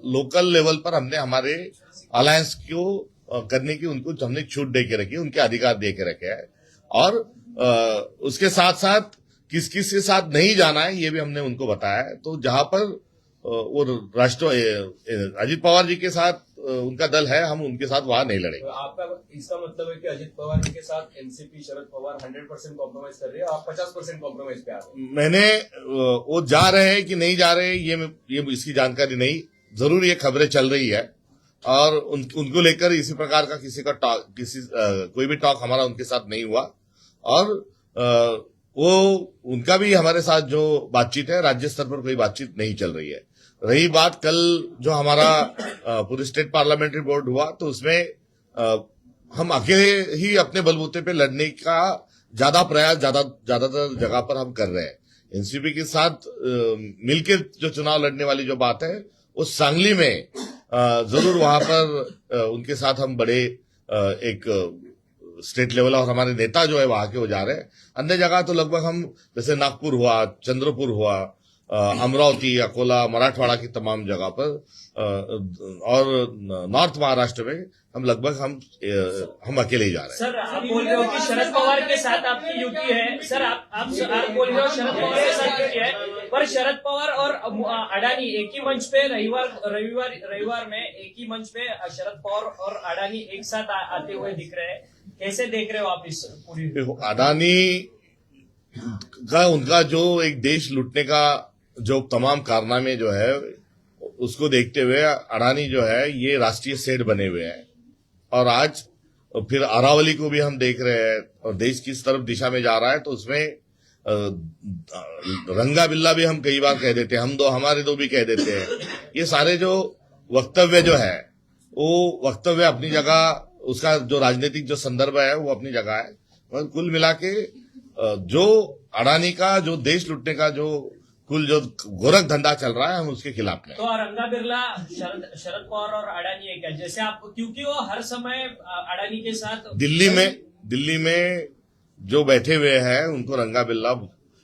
लोकल लेवल पर हमने हमारे अलायंस को करने की उनको हमने छूट दे के रखी, उनके अधिकार दे के रखे हैं और उसके साथ साथ किस के साथ नहीं जाना है ये भी हमने उनको बताया है। तो जहां पर वो अजित पवार जी के साथ उनका दल है, हम उनके साथ वहां नहीं लड़ेंगे। तो आपका इसका मतलब है कि अजित पवार जी के साथ एनसीपी शरद पवार 100% कॉम्प्रोमाइज कर रही है, आप 50% कॉम्प्रोमाइज पे आ रहे हैं। मैंने वो जा रहे हैं कि नहीं जा रहे हैं ये इसकी जानकारी नहीं, जरूर ये खबरें चल रही है और उनको लेकर इसी प्रकार का कोई भी टॉक हमारा उनके साथ नहीं हुआ। और वो उनका भी हमारे साथ जो बातचीत है राज्य स्तर पर कोई बातचीत नहीं चल रही है। रही बात कल जो हमारा पूरे स्टेट पार्लियामेंट्री बोर्ड हुआ, तो उसमें हम अकेले ही अपने बलबूते पे लड़ने का ज्यादा प्रयास ज्यादातर जगह पर हम कर रहे हैं। एनसीपी के साथ मिलकर जो चुनाव लड़ने वाली जो बात है वो सांगली में जरूर वहां पर उनके साथ हम बड़े एक स्टेट लेवल और हमारे नेता जो है वहां के वो जा रहे हैं। अन्य जगह तो लगभग हम जैसे नागपुर हुआ, चंद्रपुर हुआ, अमरावती, अकोला, मराठवाड़ा की तमाम जगह पर और नॉर्थ महाराष्ट्र में हम लगभग हम अकेले ही जा रहे हैं। सर आप बोल रहे हो कि शरद पवार के साथ आपकी युति है। सर आप बोल रहे हो शरद पवार के साथ युति है, पर शरद पवार और अडानी एक ही मंच पे रविवार में एक ही मंच पे शरद पवार और अडानी एक साथ आते हुए दिख रहे हैं। कैसे देख रहे हो आप इस पूरी? अडानी का उनका जो एक देश लूटने का जो तमाम कारनामे जो है उसको देखते हुए अडानी जो है ये राष्ट्रीय सेठ बने हुए हैं और आज फिर अरावली को भी हम देख रहे हैं और देश किस तरफ दिशा में जा रहा है। तो उसमें रंगा बिल्ला भी हम कई बार कह देते हैं, हम दो हमारे दो भी कह देते हैं। ये सारे जो वक्तव्य जो है वो वक्तव्य अपनी जगह, उसका जो राजनीतिक जो संदर्भ है वो अपनी जगह है। और कुल मिला के जो अडानी का जो देश लूटने का जो कुल जो गोरख धंधा चल रहा है हम उसके खिलाफ हैं। तो रंगा बिरला शरद पवार और अडानी है क्या? जैसे आप, क्योंकि वो हर समय अडानी के साथ दिल्ली में जो बैठे हुए हैं उनको रंगा बिरला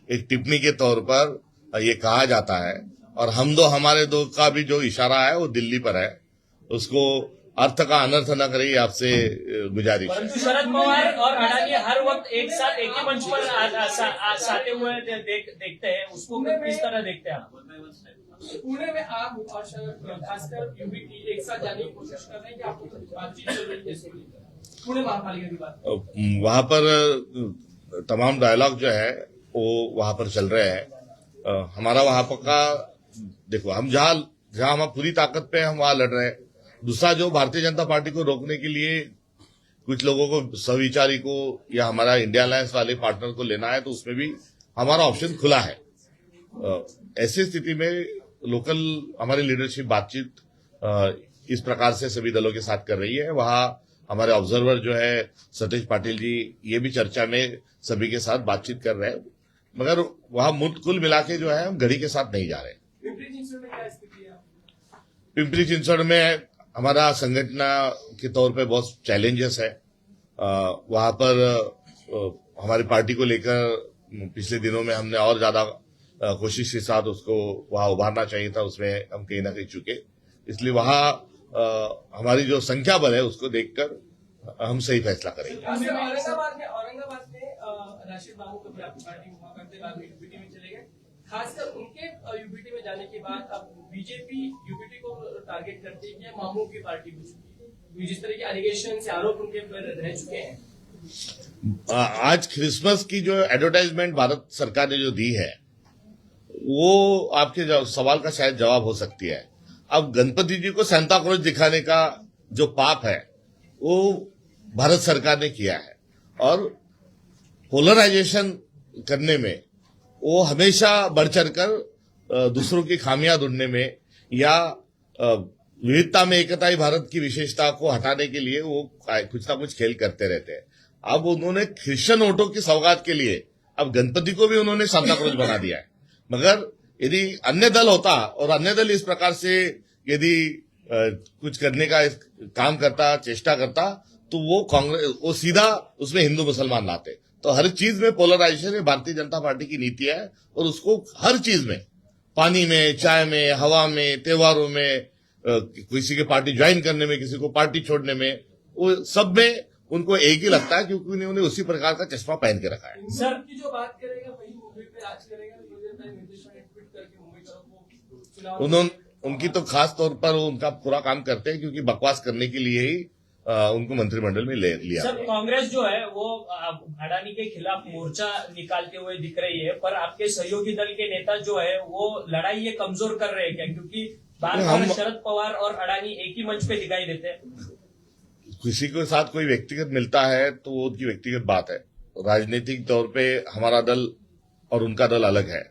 एक टिप्पणी के तौर पर ये कहा जाता है और हम दो हमारे दो का भी जो इशारा है वो दिल्ली पर है। उसको अर्थ का अनर्थ न करे, आपसे गुजारिश है। परंतु शरद पवार और अडानी हर वक्त एक साथ एक ही मंच पर आते हुए देखते हैं, उसको किस तरह देखते हैं आप? पुणे में आप और खासकर यूपी एक साथ जाने की कोशिश कर रहे हैं कि आपको बातचीत चल रही है पुणे महापालिका की बात? वहां पर तमाम डायलॉग जो है वो वहां पर चल रहे हैं हमारा वहां पर का देखो, हम जहां हम पूरी ताकत पे हम वहां लड़ रहे हैं। दूसरा, जो भारतीय जनता पार्टी को रोकने के लिए कुछ लोगों को, सविचारी को या हमारा इंडिया अलायंस वाले पार्टनर को लेना है, तो उसमें भी हमारा ऑप्शन खुला है। ऐसी स्थिति में लोकल हमारी लीडरशिप बातचीत इस प्रकार से सभी दलों के साथ कर रही है। वहां हमारे ऑब्जर्वर जो है सतीश पाटिल जी, ये भी चर्चा में सभी के साथ बातचीत कर रहे हैं, मगर वहां कुल मिला के जो है हम घड़ी के साथ नहीं जा रहे। पिंपरी चिंचवड में क्या स्थिति है? पिंपरी चिंचवड में हमारा संगठन के तौर पे बहुत चैलेंजेस है। वहां पर हमारी पार्टी को लेकर पिछले दिनों में हमने और ज्यादा कोशिश के साथ उसको वहां उभारना चाहिए था, उसमें हम कहीं ना कहीं चुके। इसलिए वहां हमारी जो संख्या बल है उसको देखकर हम सही फैसला करेंगे। औरंगाबाद में राशिद बाबू कभी आपकी पार्टी हुआ करते बाद में यूपीटी में चले गए। खासकर उनके यूपीटी में जाने के बाद अब बीजेपी यूपीटी को टारगेट करती है कि मामू की पार्टी हो चुकी है। जिस तरह के एलिगेशन से आरोप उनके पर रह चुके हैं। आज क्रिसमस की जो एडवर्टाइजमेंट भारत सरकार ने जो दी है, वो आपके सवाल का शायद जवाब हो सकती है। अब गणपति जी को सांता क्लॉज दिखाने का जो पाप है वो भारत सरकार ने किया है, और पोलराइजेशन करने में वो हमेशा बढ़ चढ़कर दूसरों की खामियां ढूंढने में या विविधता में एकता ही भारत की विशेषता को हटाने के लिए वो कुछ ना कुछ खेल करते रहते हैं। अब उन्होंने क्रिश्चियन वोटों की सौगात के लिए अब गणपति को भी उन्होंने सांता क्लॉज बना दिया है। मगर यदि अन्य दल होता और अन्य दल इस प्रकार से यदि कुछ करने का काम करता, चेष्टा करता, तो वो कांग्रेस वो सीधा उसमें हिंदू मुसलमान लाते। तो हर चीज में पोलराइजेशन में भारतीय जनता पार्टी की नीति है, और उसको हर चीज में, पानी में, चाय में, हवा में, त्योहारों में, किसी की पार्टी ज्वाइन करने में, किसी को पार्टी छोड़ने में, वो सब में उनको एक ही लगता है, क्योंकि उन्होंने उसी प्रकार का चश्मा पहन के रखा है। सर की जो बात करेगा वही मुंबई पे राज करेगा। उनकी तो खास तौर पर उनका पूरा काम करते हैं, क्योंकि बकवास करने के लिए ही उनको मंत्रिमंडल में ले लिया। सर, कांग्रेस जो है वो अडानी के खिलाफ मोर्चा निकालते हुए दिख रही है, पर आपके सहयोगी दल के नेता जो है वो लड़ाई ये कमजोर कर रहे हैं क्या? क्योंकि बार बार शरद पवार और अडानी एक ही मंच पे दिखाई देते हैं। किसी के साथ कोई व्यक्तिगत मिलता है तो वो उनकी व्यक्तिगत बात है। राजनीतिक तौर पे हमारा दल और उनका दल अलग है।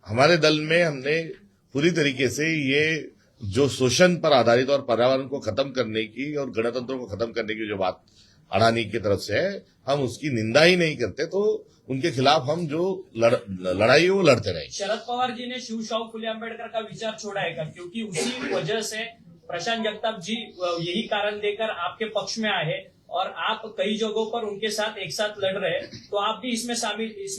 हमारे दल में हमने पूरी तरीके से ये जो शोषण पर आधारित और पर्यावरण को खत्म करने की और गणतंत्र को खत्म करने की जो बात अडानी की तरफ से है, हम उसकी निंदा ही नहीं करते। तो उनके खिलाफ हम जो लड़ाई है वो लड़ते रहेंगे। शरद पवार जी ने शिवशाहू फुले अम्बेडकर का विचार छोड़ा है क्या? क्योंकि उसी वजह से प्रशांत जगताप जी यही कारण देकर आपके पक्ष में आए और आप कई जगहों पर उनके साथ एक साथ लड़ रहे हैं, तो आप भी इसमें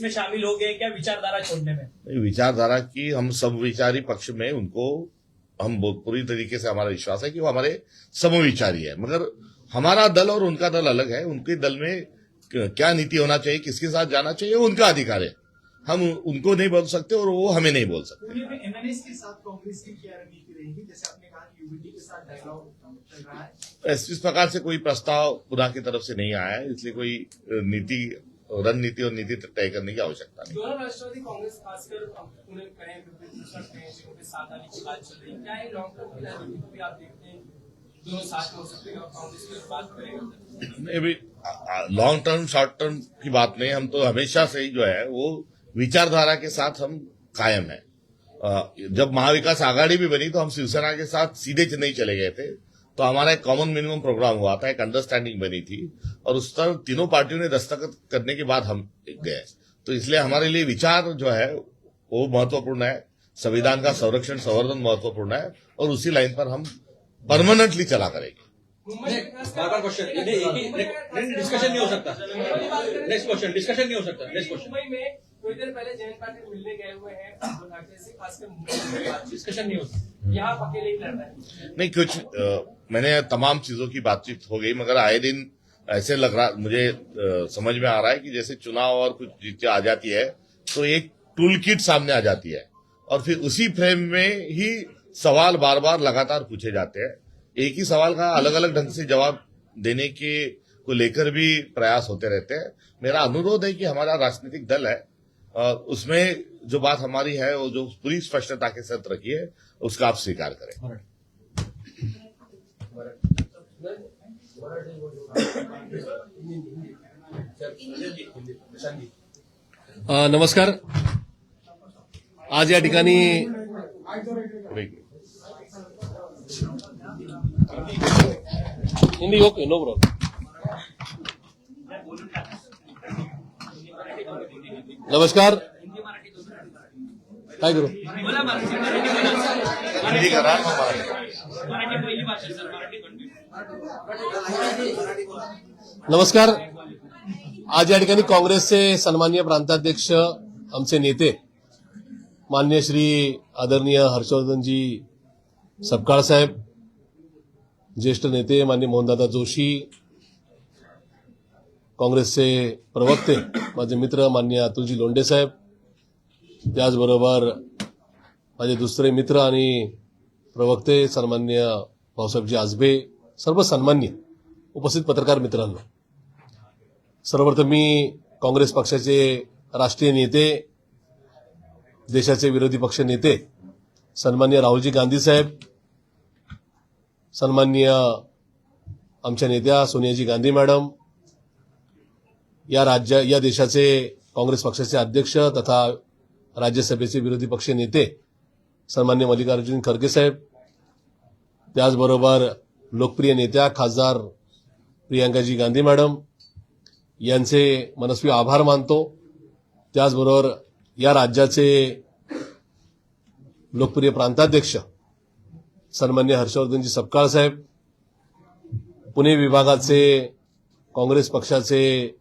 शामिल हो गए क्या विचारधारा छोड़ने में? विचारधारा की हम सब विचारी पक्ष में उनको हम बहुत पूरी तरीके से हमारा विश्वास है कि वो हमारे समविचारी है। मगर हमारा दल और उनका दल अलग है। उनके दल में क्या नीति होना चाहिए, किसके साथ जाना चाहिए, वो उनका अधिकार है। हम उनको नहीं बोल सकते और वो हमें नहीं बोल सकते। एमएनएस के साथ कांग्रेस की क्या रणनीति रहेगी? जैसे आपने कहा यूबीटी के साथ डायलॉग चल रहा है, इस प्रकार से कोई प्रस्ताव पुनः की तरफ से नहीं आया है, इसलिए कोई रणनीति और नीति तय करने की आवश्यकता नहीं। दोनों राष्ट्रवादी कांग्रेस खासकर पुणे कहें उनके साथ आने की बात चल रही है, क्या है लॉन्ग टर्म की रणनीति को भी आप देखते हैं दोनों साथ हो सकते हैं और कांग्रेस की बात करेगा? अभी लॉन्ग टर्म शॉर्ट टर्म की बात नहीं, हम तो हमेशा से ही जो है वो विचारधारा के साथ हम कायम है। जब महाविकास आघाड़ी भी बनी तो हम शिवसेना के साथ सीधे नहीं चले गए थे, तो हमारा एक कॉमन मिनिमम प्रोग्राम हुआ था, एक अंडरस्टैंडिंग बनी थी, और उस पर तीनों पार्टियों ने दस्तखत करने के बाद हम गए। तो इसलिए हमारे लिए विचार जो है वो महत्वपूर्ण है, संविधान का संरक्षण संवर्धन महत्वपूर्ण है, और उसी लाइन पर हम परमानेंटली चला करेंगे। बार क्वेश्चन डिस्कशन नहीं हो सकता। नेक्स्ट क्वेश्चन डिस्कशन नहीं हो सकता। Next question. मुंबई में थोड़ी देर पहले जयंत पाटिल मिलने गए हुए हैं, खासकर मुंबई में डिस्कसन नहीं हो सकता, यहाँ अकेले ही लड़ रहा है। नहीं, कुछ मैंने तमाम चीजों की बातचीत हो गई, मगर आए दिन ऐसे लग रहा, मुझे समझ में आ रहा है कि जैसे चुनाव और कुछ चीजें आ जाती है तो एक टूल किट सामने आ जाती है, और फिर उसी फ्रेम में ही सवाल बार बार लगातार पूछे जाते हैं। एक ही सवाल का अलग अलग ढंग से जवाब देने के को लेकर भी प्रयास होते रहते हैं। मेरा अनुरोध है कि हमारा राजनीतिक दल है, उसमें जो बात हमारी है वो जो पूरी स्पष्टता के साथ रखी है उसका आप स्वीकार करें। नमस्कार. आज या ठिकाणी हिंदी ओके नो प्रॉब्लेम. नमस्कार. काय करू हिंदी करा नमस्कार. आज या ठिकाणी काँग्रेसचे सन्माननीय प्रांताध्यक्ष आमचे नेते माननीय श्री आदरणीय हर्षवर्धनजी सपकाळ साहेब, ज्येष्ठ नेते माननीय मोहनदादा जोशी, काँग्रेसचे प्रवक्ते माझे मित्र माननीय अतुलजी लोंढे साहेब, त्याचबरोबर माझे दुसरे मित्र आणि प्रवक्ते सन्माननीय भाऊसाहेबजी आजबे, सर्व सन्माननीय उपस्थित पत्रकार मित्रांनो, सर्वप्रथम मी काँग्रेस पक्षाचे राष्ट्रीय नेते, देशाचे विरोधी पक्ष नेते सन्माननीय राहुलजी गांधी साहेब, सन्माननीय आमच्या नेत्या सोनियाजी गांधी मॅडम, या देशाचे काँग्रेस पक्षाचे अध्यक्ष तथा राज्यसभेचे विरोधी पक्ष नेते सन्माननीय मल्लिकार्जुन खरगे साहेब, त्याचबरोबर लोकप्रिय नेत्या खासदार प्रियांकाजी गांधी मॅडम यांचे मनस्वी आभार मानतो. त्याचबरोबर या राज्याचे लोकप्रिय प्रांताध्यक्ष सन्माननीय हर्षवर्धनजी सपकाळ साहेब, पुणे विभागाचे काँग्रेस पक्षाचे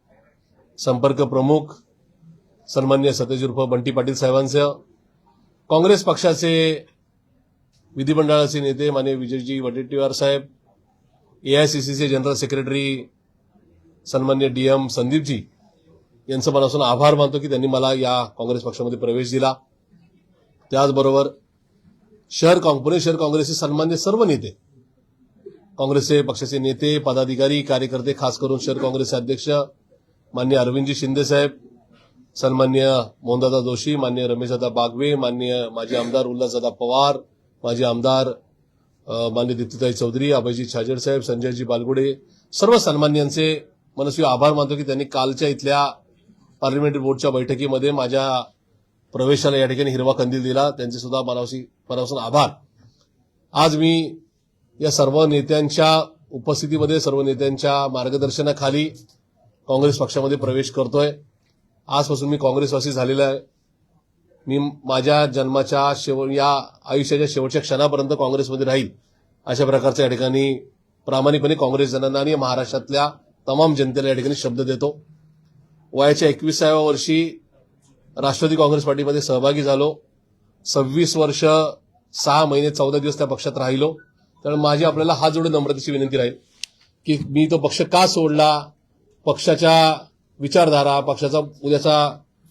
संपर्क प्रमुख सन्माननीय सतेज उर्फ बंटी पाटील साहेबांसह काँग्रेस पक्षाचे विधिमंडळाचे नेते माननीय विजयजी वडेट्टीवार साहेब, एआयसीसीचे जनरल सेक्रेटरी सन्माननीय डीएम संदीपजी यांचं मनापासून आभार मानतो की त्यांनी मला या काँग्रेस पक्षामध्ये प्रवेश दिला. त्याचबरोबर पुणे शहर काँग्रेसचे सन्माननीय सर्व नेते, काँग्रेसचे पक्षाचे नेते, पदाधिकारी, कार्यकर्ते, खास करून शहर काँग्रेसचे अध्यक्ष माननीय अरविंदजी शिंदे साहेब, सन्माननीय मोहनदादा जोशी, माननीय रमेशदादा बागवे, माननीय माजी आमदार उल्हासदादा पवार, माजी आमदार माननीय दीप्तीताई चौधरी, अभयजी छाजेड साहेब, संजयजी बालगुडे, सर्व सन्माननीयांचे मनस्वी आभार मानतो की त्यांनी कालच्या इथल्या पार्लमेंटरी बोर्डच्या बैठकीमध्ये माझ्या प्रवेशाला या ठिकाणी हिरवा कंदील दिला. त्यांचे सुद्धा मनापासून आभार. आज मी या सर्व नेत्यांच्या उपस्थितीमध्ये, सर्व नेत्यांच्या मार्गदर्शनाखाली काँग्रेस पक्षामध्ये प्रवेश करतोय. आजपासून मी काँग्रेसवासी झालेला आहे. मी माझ्या जन्माच्या या आयुष्याच्या शेवटच्या क्षणापर्यंत काँग्रेसमध्ये राहील अशा प्रकारच्या या ठिकाणी प्रामाणिकपणे काँग्रेस जनांना आणि महाराष्ट्रातल्या तमाम जनतेला या ठिकाणी शब्द देतो. वयाच्या 21व्या वर्षी राष्ट्रवादी काँग्रेस पार्टीमध्ये सहभागी झालो. 26 वर्ष 6 महिने 14 दिवस त्या पक्षात राहिलो. त्यामुळे माझी आपल्याला हात जोडून नम्रतेची विनंती राहील की मी तो पक्ष का सोडला, पक्षाच्या विचारधारा,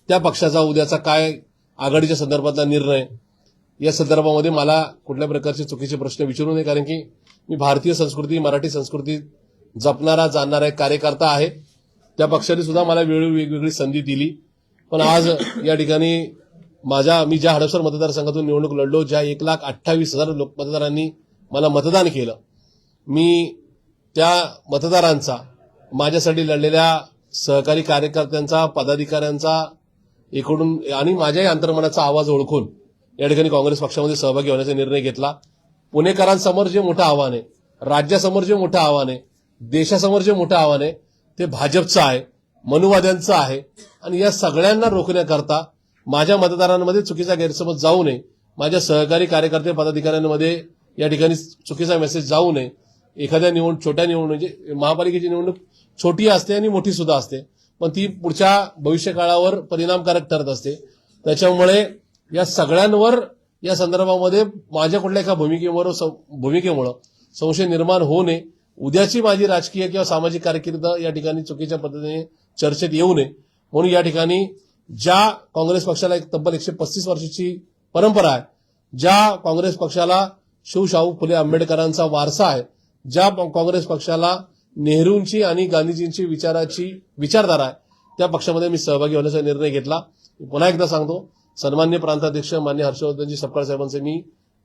त्या पक्षाचा उद्याचा काय आघाडीच्या संदर्भातला निर्णय, या संदर्भामध्ये मला कुठल्या प्रकारचे चुकीचे प्रश्न विचारू नये. कारण की मी भारतीय संस्कृती, मराठी संस्कृती जपणारा जाणणारा एक कार्यकर्ता आहे. त्या पक्षाने सुद्धा मला वेगवेगळी संधी दिली. पण आज या ठिकाणी मी ज्या हडपसर मतदारसंघातून निवडणूक लढलो, ज्या 1,28,000 मतदारांनी मला मतदान केलं, मी त्या मतदारांचा, माझ्यासाठी लढलेल्या सहकारी कार्यकर्त्यांचा, पदाधिकाऱ्यांचा एकूण आणि माझ्याही अंतर्मनाचा आवाज ओळखून या ठिकाणी काँग्रेस पक्षामध्ये सहभागी होण्याचा निर्णय घेतला. पुणेकरांसमोर जे मोठं आव्हान आहे, राज्यासमोर जे मोठं आव्हान आहे, देशासमोर जे मोठं आव्हान आहे ते भाजपचं आहे, मनुवाद्यांचं आहे. आणि या सगळ्यांना रोखण्याकरता माझ्या मतदारांमध्ये चुकीचा गैरसमज जाऊ नये, माझ्या सहकारी कार्यकर्ते पदाधिकाऱ्यांमध्ये या ठिकाणी चुकीचा मेसेज जाऊ नये. एखाद्या छोट्या निवडणूक म्हणजे महापालिकेची निवडणूक छोटी असते आणि मोठी सुद्धा असते, पण ती पुढच्या भविष्यकाळावर परिणामकारक ठरत असते. त्याच्यामुळे या सगळ्यांवर या संदर्भामध्ये माझ्या कुठल्या एका भूमिकेमुळे संशय निर्माण होऊ नये. उद्याची माझी राजकीय किंवा सामाजिक कारकीर्द या ठिकाणी चुकीच्या पद्धतीने चर्चेत येऊ नये म्हणून या ठिकाणी ज्या काँग्रेस पक्षाला एक तब्बल 135 वर्षाची परंपरा आहे, ज्या काँग्रेस पक्षाला शिवशाहू फुले आंबेडकरांचा वारसा आहे, ज्या काँग्रेस पक्षाला नेहरूंची आणि गांधीजींची विचारधारा आहे, त्या पक्षामध्ये मी सहभागी होण्याचा निर्णय घेतला. पुन्हा एकदा सांगतो, सन्मान्य प्रांताध्यक्ष मान्य हर्षवर्धनजी सपकाळ साहेबांचे मी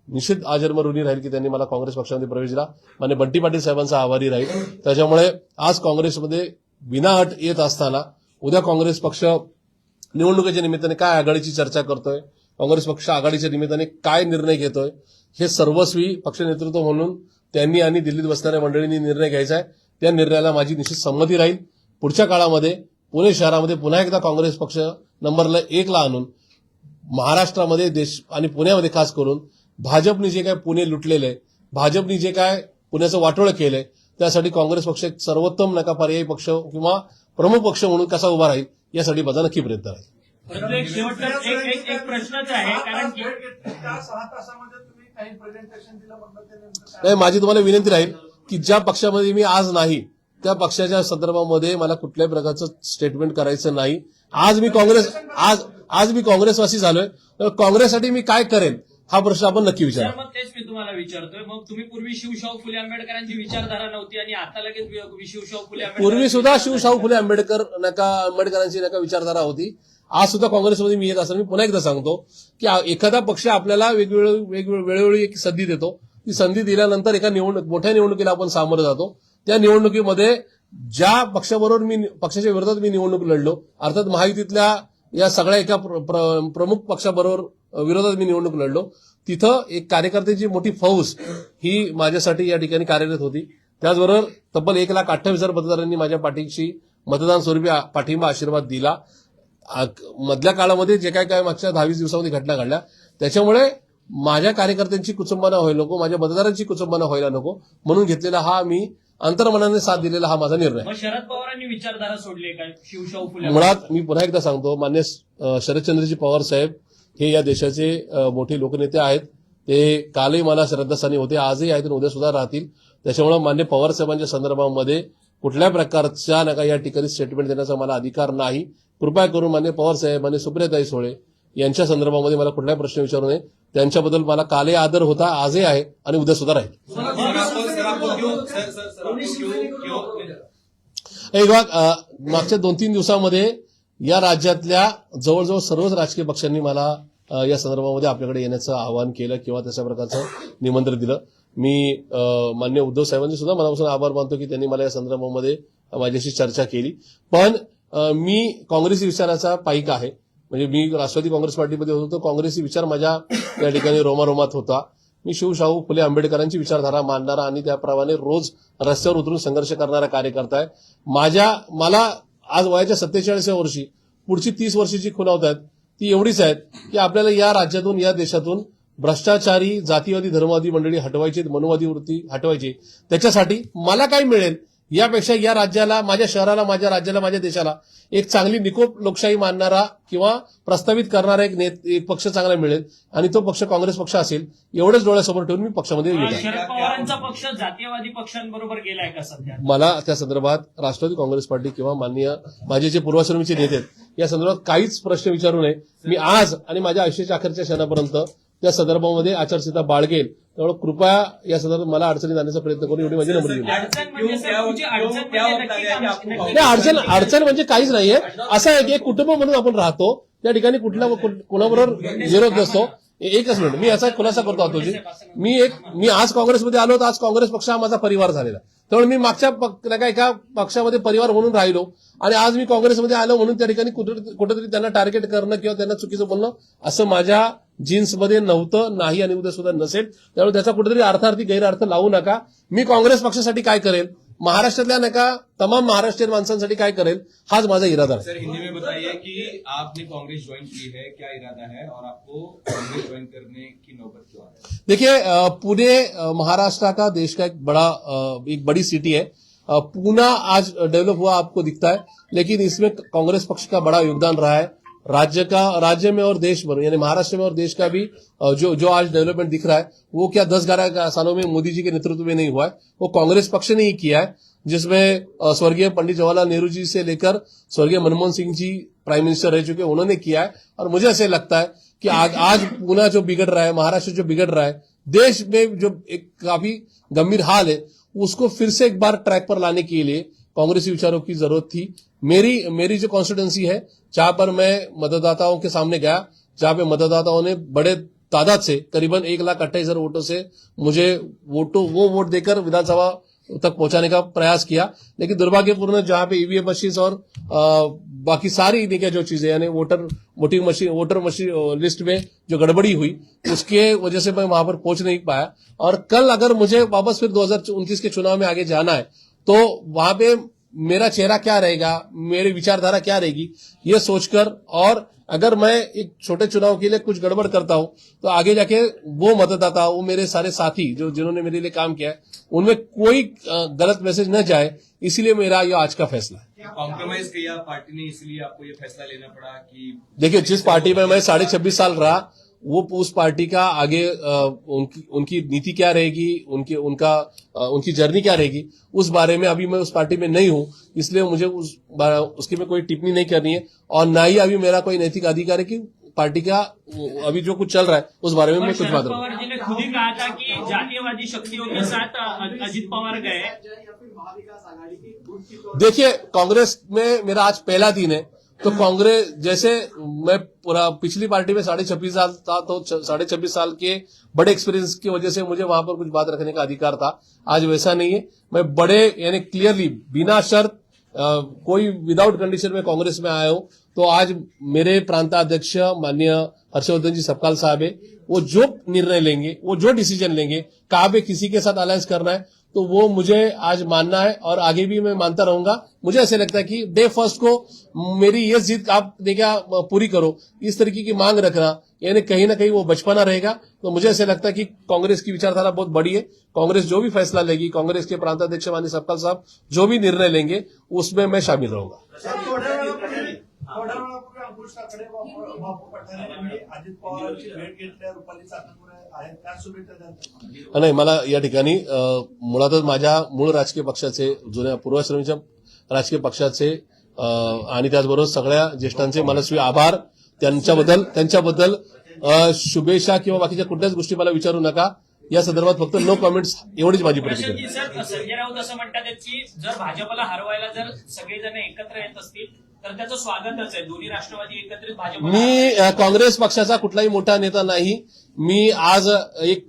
निश्चित आजन्म ऋणी राहील की त्यांनी मला काँग्रेस पक्षामध्ये प्रवेश दिला. मान्य बंटी पाटील साहेबांचा आभारी राहील. त्याच्यामुळे आज काँग्रेसमध्ये विनाअट येत असताना उद्या काँग्रेस पक्ष निवडणुकीच्या निमित्ताने काय आघाडीची चर्चा करतोय, काँग्रेस पक्ष आघाडीच्या निमित्ताने काय निर्णय घेतोय, हे सर्वस्वी पक्ष नेतृत्व म्हणून त्यांनी आणि दिल्लीत बसणाऱ्या मंडळींनी निर्णय घ्यायचा आहे. त्या निर्णयाला माझी निश्चित संमती राहील. पुढच्या काळामध्ये पुणे शहरामध्ये पुन्हा एकदा काँग्रेस पक्ष नंबरला 1 ला आणून महाराष्ट्रामध्ये देश आणि पुण्यामध्ये खास करून भाजपने जे काय पुणे लुटलेलं आहे, भाजपने जे काय पुण्याचं वाटोळं केलंय, त्यासाठी काँग्रेस पक्ष एक सर्वोत्तम नका पर्यायी पक्ष किंवा प्रमुख पक्ष म्हणून कसा उभा राहील यासाठी माझा नक्की प्रयत्न राहील. परंतु एक शेवटचा एक प्रश्नच आहे, कारण की त्या 6 तासामध्ये तुम्ही काही प्रेझेंटेशन दिलं म्हटलं ते नेमकं नाही, माझी तुम्हाला विनंती राहील की ज्या पक्षामध्ये मी आज नाही त्या पक्षाच्या संदर्भामध्ये मला कुठल्याही प्रकारचं स्टेटमेंट करायचं नाही. आज मी काँग्रेसवासी झालोय, तर काँग्रेससाठी मी काय करेन हा प्रश्न आपण नक्की विचारू. सर, मग तेच मी तुम्हाला विचारतोय. मग तुम्ही पूर्वी शिवशाहू फुले आंबेडकरांची विचारधारा नव्हती आणि आता लगेच शिवशाहू फुले पूर्वी सुद्धा शिवशाहू फुले आंबेडकरांची विचारधारा होती. आज सुद्धा काँग्रेसमध्ये मी येत असताना मी पुन्हा एकदा सांगतो की एखादा पक्ष आपल्याला वेळोवेळी एक संधी देतो. ती संधी दिल्यानंतर एका मोठ्या निवडणुकीला आपण सामोरं जातो. त्या निवडणुकीमध्ये ज्या पक्षाच्या विरोधात मी निवडणूक लढलो, अर्थात महायुतीतल्या या सगळ्या एका प्रमुख पक्षाबरोबर विरोधात मी निवडणूक लढलो, तिथं एक कार्यकर्त्यांची मोठी फौज ही माझ्यासाठी या ठिकाणी कार्यरत होती. त्याचबरोबर तब्बल 1,28,000 मतदारांनी माझ्या पाठीशी मतदान स्वरूपी पाठिंबा आशीर्वाद दिला. मधल्या काळामध्ये जे काय मागच्या 10-20 दिवसामध्ये घटना घडल्या, त्याच्यामुळे माझ्या कार्यकर्त्यांची कुचंबना व्हायला नको, माझ्या मतदारांची कुचंबना व्हायला नको म्हणून घेतलेला हा मी अंतर्मनाने साथ दिलेला हा माझा निर्णय. मग शरद पवारांनी विचारधारा सोडली काय शिवशाहू फुले? मुळात मी पुन्हा एकदा सांगतो, मान्य शरदचंद्रजी पवार साहेब हे या देशाचे मोठे लोकनेते आहेत. ते कालही मला श्रद्धास्थानी होते, आजही आहेत आणि उद्या सुद्धा राहतील. त्याच्यामुळे मान्य पवार साहेबांच्या संदर्भामध्ये कुठल्या प्रकारच्या नका या ठिकाणी स्टेटमेंट देण्याचा मला अधिकार नाही. कृपया करून मान्य पवार साहेब आणि सुप्रियाताई सुळे यांच्या संदर्भामध्ये मला कुठलाही प्रश्न विचारू नये. त्यांच्याबद्दल मला कालही आदर होता, आजही आहे आणि उद्या सुद्धा राहील. मागच्या 2-3 दिवसामध्ये या राज्यातल्या जवळजवळ सर्वच राजकीय पक्षांनी मला या संदर्भामध्ये आपल्याकडे येण्याचं आवाहन केलं किंवा तशा प्रकारचं निमंत्रण दिलं. मी मान्य उद्धव साहेबांचे सुद्धा मनापासून आभार मानतो की त्यांनी मला या संदर्भामध्ये माझ्याशी चर्चा केली. पण मी काँग्रेसी विचाराचा पाईक आहे. म्हणजे मी राष्ट्रवादी काँग्रेस पार्टीमध्ये होतो, काँग्रेसी विचार माझ्या या ठिकाणी रोमारोमात होता. मी शिवशाहू फुले आंबेडकरांची विचारधारा मानणारा आणि त्याप्रमाणे रोज रस्त्यावर उतरून संघर्ष करणारा कार्यकर्ता आहे. मला आज वयाच्या 47व्या वर्षी पुढची 30 वर्षाची खुणावत आहेत ती एवढीच आहेत की आपल्याला या राज्यातून या देशातून भ्रष्टाचारी जातीवादी धर्मवादी मंडळी हटवायची, मनुवादी वृत्ती हटवायची. त्याच्यासाठी मला काय मिळेल यापेक्षा या राज्याला, माझ्या शहराला, माझ्या राज्याला, माझ्या देशाला एक चांगली निकोप लोकशाही मानणारा किंवा प्रस्तावित करणारा एक पक्ष चांगला मिळेल आणि तो पक्ष काँग्रेस पक्ष असेल एवढंच डोळ्यासमोर ठेवून मी पक्षामध्ये येत आहे. शरद पवारांचा पक्ष जातीयवादी पक्षांबरोबर गेलाय का सध्या? मला त्या संदर्भात राष्ट्रवादी काँग्रेस पार्टी किंवा माननीय माझे जे पूर्वाश्रमीचे नेते आहेत या संदर्भात काहीच प्रश्न विचारू नये. मी आज आणि माझ्या आयुष्याच्या अखेरच्या क्षणापर्यंत त्या संदर्भामध्ये आचारसंहिता बाळगेल. त्यामुळे कृपया या संदर्भात मला अडचणी जाण्याचा प्रयत्न करू, एवढी माझी नम्र विनंती. अडचण म्हणजे काहीच नाहीये. असं आहे की एक कुटुंब म्हणून आपण राहतो, त्या ठिकाणी कुणाबरोबर विरोध नसतो. एकच मिनिट, मी असा खुलासा करतो अतुलजी. मी आज काँग्रेसमध्ये आलो तर आज काँग्रेस पक्ष हा माझा परिवार झालेला. त्यामुळे मी मागच्या एका पक्षामध्ये परिवार म्हणून राहिलो आणि आज मी काँग्रेसमध्ये आलो म्हणून त्या ठिकाणी कुठेतरी त्यांना टार्गेट करणं किंवा त्यांना चुकीचं बोलणं असं माझ्या जीन्समध्ये नव्हतं, नाही आणि उद्या सुद्धा नसेल. त्यामुळे त्याचा कुठेतरी अर्थार्थी गैरअर्थ लावू नका. मी काँग्रेस पक्षासाठी काय करेल, महाराष्ट्रातल्या तमाम महाराष्ट्रीयन माणसांसाठी काय करेल, हाच माझा इरादा आहे. सर, हिंदी में बताइए कि आपने कांग्रेस ज्वाइन की है, क्या इरादा है और आपको कांग्रेस ज्वाइन करने की नौबत क्यों आ रही है? देखिए, पुणे महाराष्ट्र का देश का एक बड़ी सिटी है. पूना आज डेवलप हुआ आपको दिखता है, लेकिन इसमें कांग्रेस पक्ष का बड़ा योगदान रहा है. राज्य में और देश भर यानी महाराष्ट्र में और देश का भी जो आज डेवलपमेंट दिख रहा है वो क्या 10-11 सालों में मोदी जी के नेतृत्व में नहीं हुआ है, वो कांग्रेस पक्ष ने ही किया है. जिसमें स्वर्गीय पंडित जवाहरलाल नेहरू जी से लेकर स्वर्गीय मनमोहन सिंह जी प्राइम मिनिस्टर रह चुके, उन्होंने किया है. और मुझे ऐसे लगता है कि आज पूना जो बिगड़ रहा है, महाराष्ट्र जो बिगड़ रहा है, देश में जो एक काफी गंभीर हाल है, उसको फिर से एक बार ट्रैक पर लाने के लिए कांग्रेसी विचारों की जरूरत थी। मेरी जो कॉन्स्टिट्यूंसी है, जहां पर मैं मतदाताओं के सामने गया, जहां पे मतदाताओं ने बड़े तादाद से करीबन 1,28,000 वोटों से मुझे वो वोट देकर विधानसभा तक पहुंचाने का प्रयास किया, लेकिन दुर्भाग्यपूर्ण जहां पे ईवीएम मशीन और बाकी सारी देखिए जो चीजें यानी वोटर मशीन लिस्ट में जो गड़बड़ी हुई, उसके वजह से मैं वहां पर पहुंच नहीं पाया। और कल अगर मुझे वापस फिर 2029 के चुनाव में आगे जाना है तो वहां पे मेरा चेहरा क्या रहेगा, मेरी विचारधारा क्या रहेगी, ये सोचकर, और अगर मैं एक छोटे चुनाव के लिए कुछ गड़बड़ करता हूं तो आगे जाके वो मतदाता, वो मेरे सारे साथी जिन्होंने मेरे लिए काम किया है, उनमें कोई गलत मैसेज न जाए, इसीलिए मेरा ये आज का फैसला है। कॉम्प्रोमाइज किया पार्टी ने, इसलिए आपको ये फैसला लेना पड़ा कि देखिए, जिस पार्टी में मैं 26.5 साल रहा, वो उस पार्टी का आगे उनकी नीति क्या रहेगी, उनकी जर्नी क्या रहेगी, उस बारे में अभी मैं उस पार्टी में नहीं हूं, इसलिए मुझे उसकी में कोई टिप्पणी नहीं करनी है, और ना ही अभी मेरा कोई नैतिक अधिकार है कि पार्टी का अभी जो कुछ चल रहा है उस बारे में मैं कुछ बात पवार जी ने खुद ही कहा था कि जातीयवादी शक्तियों के साथ अजित पवार गए। देखिए, कांग्रेस में मेरा आज पहला दिन है, तो कांग्रेस जैसे मैं पूरा पिछली पार्टी में 26.5 साल था, तो 26.5 साल के बड़े एक्सपीरियंस की वजह से मुझे वहां पर कुछ बात रखने का अधिकार था। आज वैसा नहीं है, मैं बड़े यानी क्लियरली बिना शर्त कोई विदाउट कंडीशन में कांग्रेस में आया हूं। तो आज मेरे प्रांताध्यक्ष माननीय हर्षवर्धन जी सपकाल साहब है, वो जो निर्णय लेंगे, वो जो डिसीजन लेंगे, कहाँ पे किसी के साथ अलायंस करना है, तो वो मुझे आज मानना है और आगे भी मैं मानता रहूंगा। मुझे ऐसे लगता है कि डे फर्स्ट को मेरी ये जिद आप देखिए पूरी करो, इस तरीके की मांग रखना, यानी कहीं ना कहीं वो बचपना रहेगा। तो मुझे ऐसे लगता है कि कांग्रेस की विचारधारा बहुत बड़ी है, कांग्रेस जो भी फैसला लेगी, कांग्रेस के प्रांताध्यक्ष माननीय सपकाल साहब जो भी निर्णय लेंगे, उसमें मैं शामिल रहूंगा। थोड्या वेळापूर्वी अंकुश ठाकरे बापू पठारे यांनी अजित पवारांची भेट घेतल्या, रुपाली चाकणपुरे आहेत, त्या शुभेच्छा द्या. नाही, मला या ठिकाणी मुळातच माझ्या मूळ राजकीय पक्षाचे, जुन्या पूर्वाश्रमीच्या राजकीय पक्षाचे आणि त्याचबरोबर सगळ्या ज्येष्ठांचे मनस्वी आभार. त्यांच्याबद्दल शुभेच्छा किंवा बाकीच्या कुठल्याच गोष्टी मला विचारू नका. या संदर्भात फक्त नो कमेंट्स एवढीच माझी प्रतिक्रिया. सर, संजय राऊत असं म्हणतात की जर भाजपला हरवायला जर सगळेजण एकत्र येत असतील तर त्याचं स्वागतच आहे. दोन्ही राष्ट्रवादी एकत्रित भाजप. मी काँग्रेस पक्षाचा कुठलाही मोठा नेता नाही. मी आज एक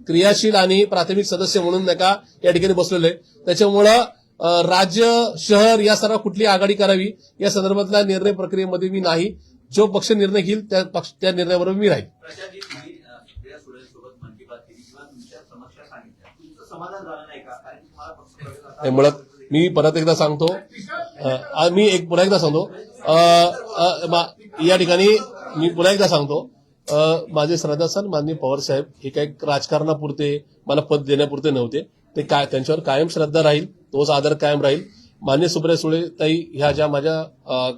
क्रियाशील आणि प्राथमिक सदस्य म्हणून नका या ठिकाणी बसलेलो आहे. त्याच्यामुळं राज्य, शहर या सर्व कुठली आघाडी करावी या संदर्भातल्या निर्णय प्रक्रियेमध्ये मी नाही. जो पक्ष निर्णय घेईल त्या निर्णयाबरोबर मी राहील. मुळात मी परत एकदा सांगतो, या ठिकाणी मी पुन्हा एकदा सांगतो, माझे श्रद्धास्थान माननीय पवार साहेब हे काही राजकारणापुरते मला पद देण्यापुरते नव्हते. ते त्यांच्यावर कायम श्रद्धा राहील, तोच आदर कायम राहील. मान्य सुप्रिया सुळे ताई ह्या ज्या माझ्या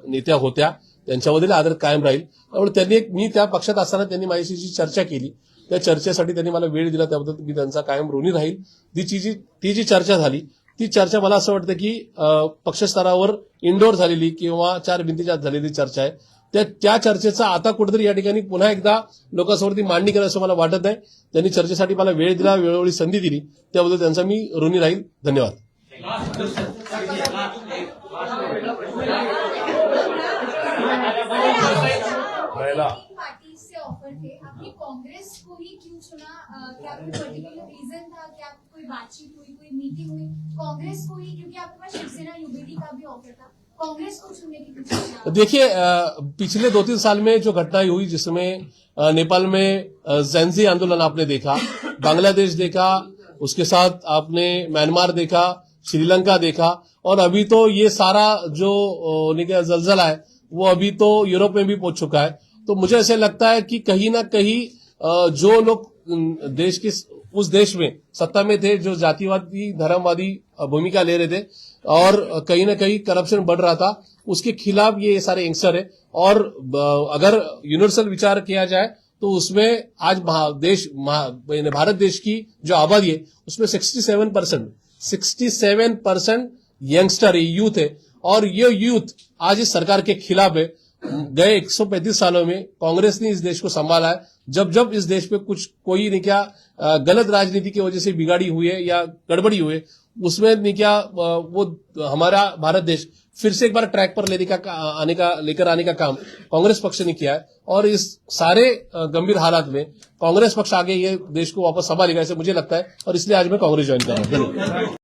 नेत्या होत्या त्यांच्यामधील आदर कायम राहील. त्यामुळे मी त्या पक्षात असताना त्यांनी माझ्याशी जी चर्चा केली, त्या चर्चेसाठी त्यांनी मला वेळ दिला, त्याबद्दल मी त्यांचा कायम ऋणी राहील. ती जी चर्चा झाली, ती चर्चा मला असं वाटतं की पक्षस्तरावर इंडोर झालेली किंवा 4 भिंतीच्या आत झालेली चर्चा आहे. त्या चर्चेचा आता कुठेतरी या ठिकाणी पुन्हा एकदा लोकांसमोर ती मांडणी करायचं मला वाटत नाही. त्यांनी चर्चेसाठी मला वेळ दिला, वेळोवेळी संधी दिली, त्याबद्दल त्यांचा मी ऋणी राहील. धन्यवाद. पार्टी से ऑफर थे, आपने कांग्रेस को ही क्यों चुना? क्या कोई पर्टिकुलर रीजन था? क्या कोई बातचीत हुई, कोई मीटिंग हुई कांग्रेस को ही? क्योंकि आपके पास शिवसेना यूबीडी का भी ऑफर था, कांग्रेस को चुनने की कुछ? देखिए, पिछले 2-3 साल में जो घटनाएं हुई, जिसमें नेपाल में ज़ेंजी आंदोलन आपने देखा, बांग्लादेश देखा, उसके साथ आपने म्यांमार देखा, श्रीलंका देखा, और अभी तो ये सारा जो जलजला है वो अभी तो यूरोप में भी पहुंच चुका है. तो मुझे ऐसे लगता है कि कहीं ना कहीं जो लोग उस देश में सत्ता में थे, जो जातिवादी धर्मवादी भूमिका ले रहे थे और कहीं ना कहीं करप्शन बढ़ रहा था, उसके खिलाफ ये सारे यंगस्टर है. और अगर यूनिवर्सल विचार किया जाए तो उसमें आज भारत देश की जो आबादी है उसमें 67% यंगस्टर है, यूथ है. और ये यूथ आज इस सरकार के खिलाफ है. गए 135 सालों में कांग्रेस ने इस देश को संभाला है। जब जब इस देश पे कुछ कोई नहीं क्या गलत राजनीति की वजह से बिगाड़ी हुई है या गड़बड़ी हुई है, उसमें नहीं क्या वो हमारा भारत देश फिर से एक बार ट्रैक पर लेकर आने का काम कांग्रेस पक्ष ने किया है। और इस सारे गंभीर हालात में कांग्रेस पक्ष आगे ये देश को वापस संभालेगा ऐसे मुझे लगता है, और इसलिए आज मैं कांग्रेस ज्वाइन कर रहा हूं।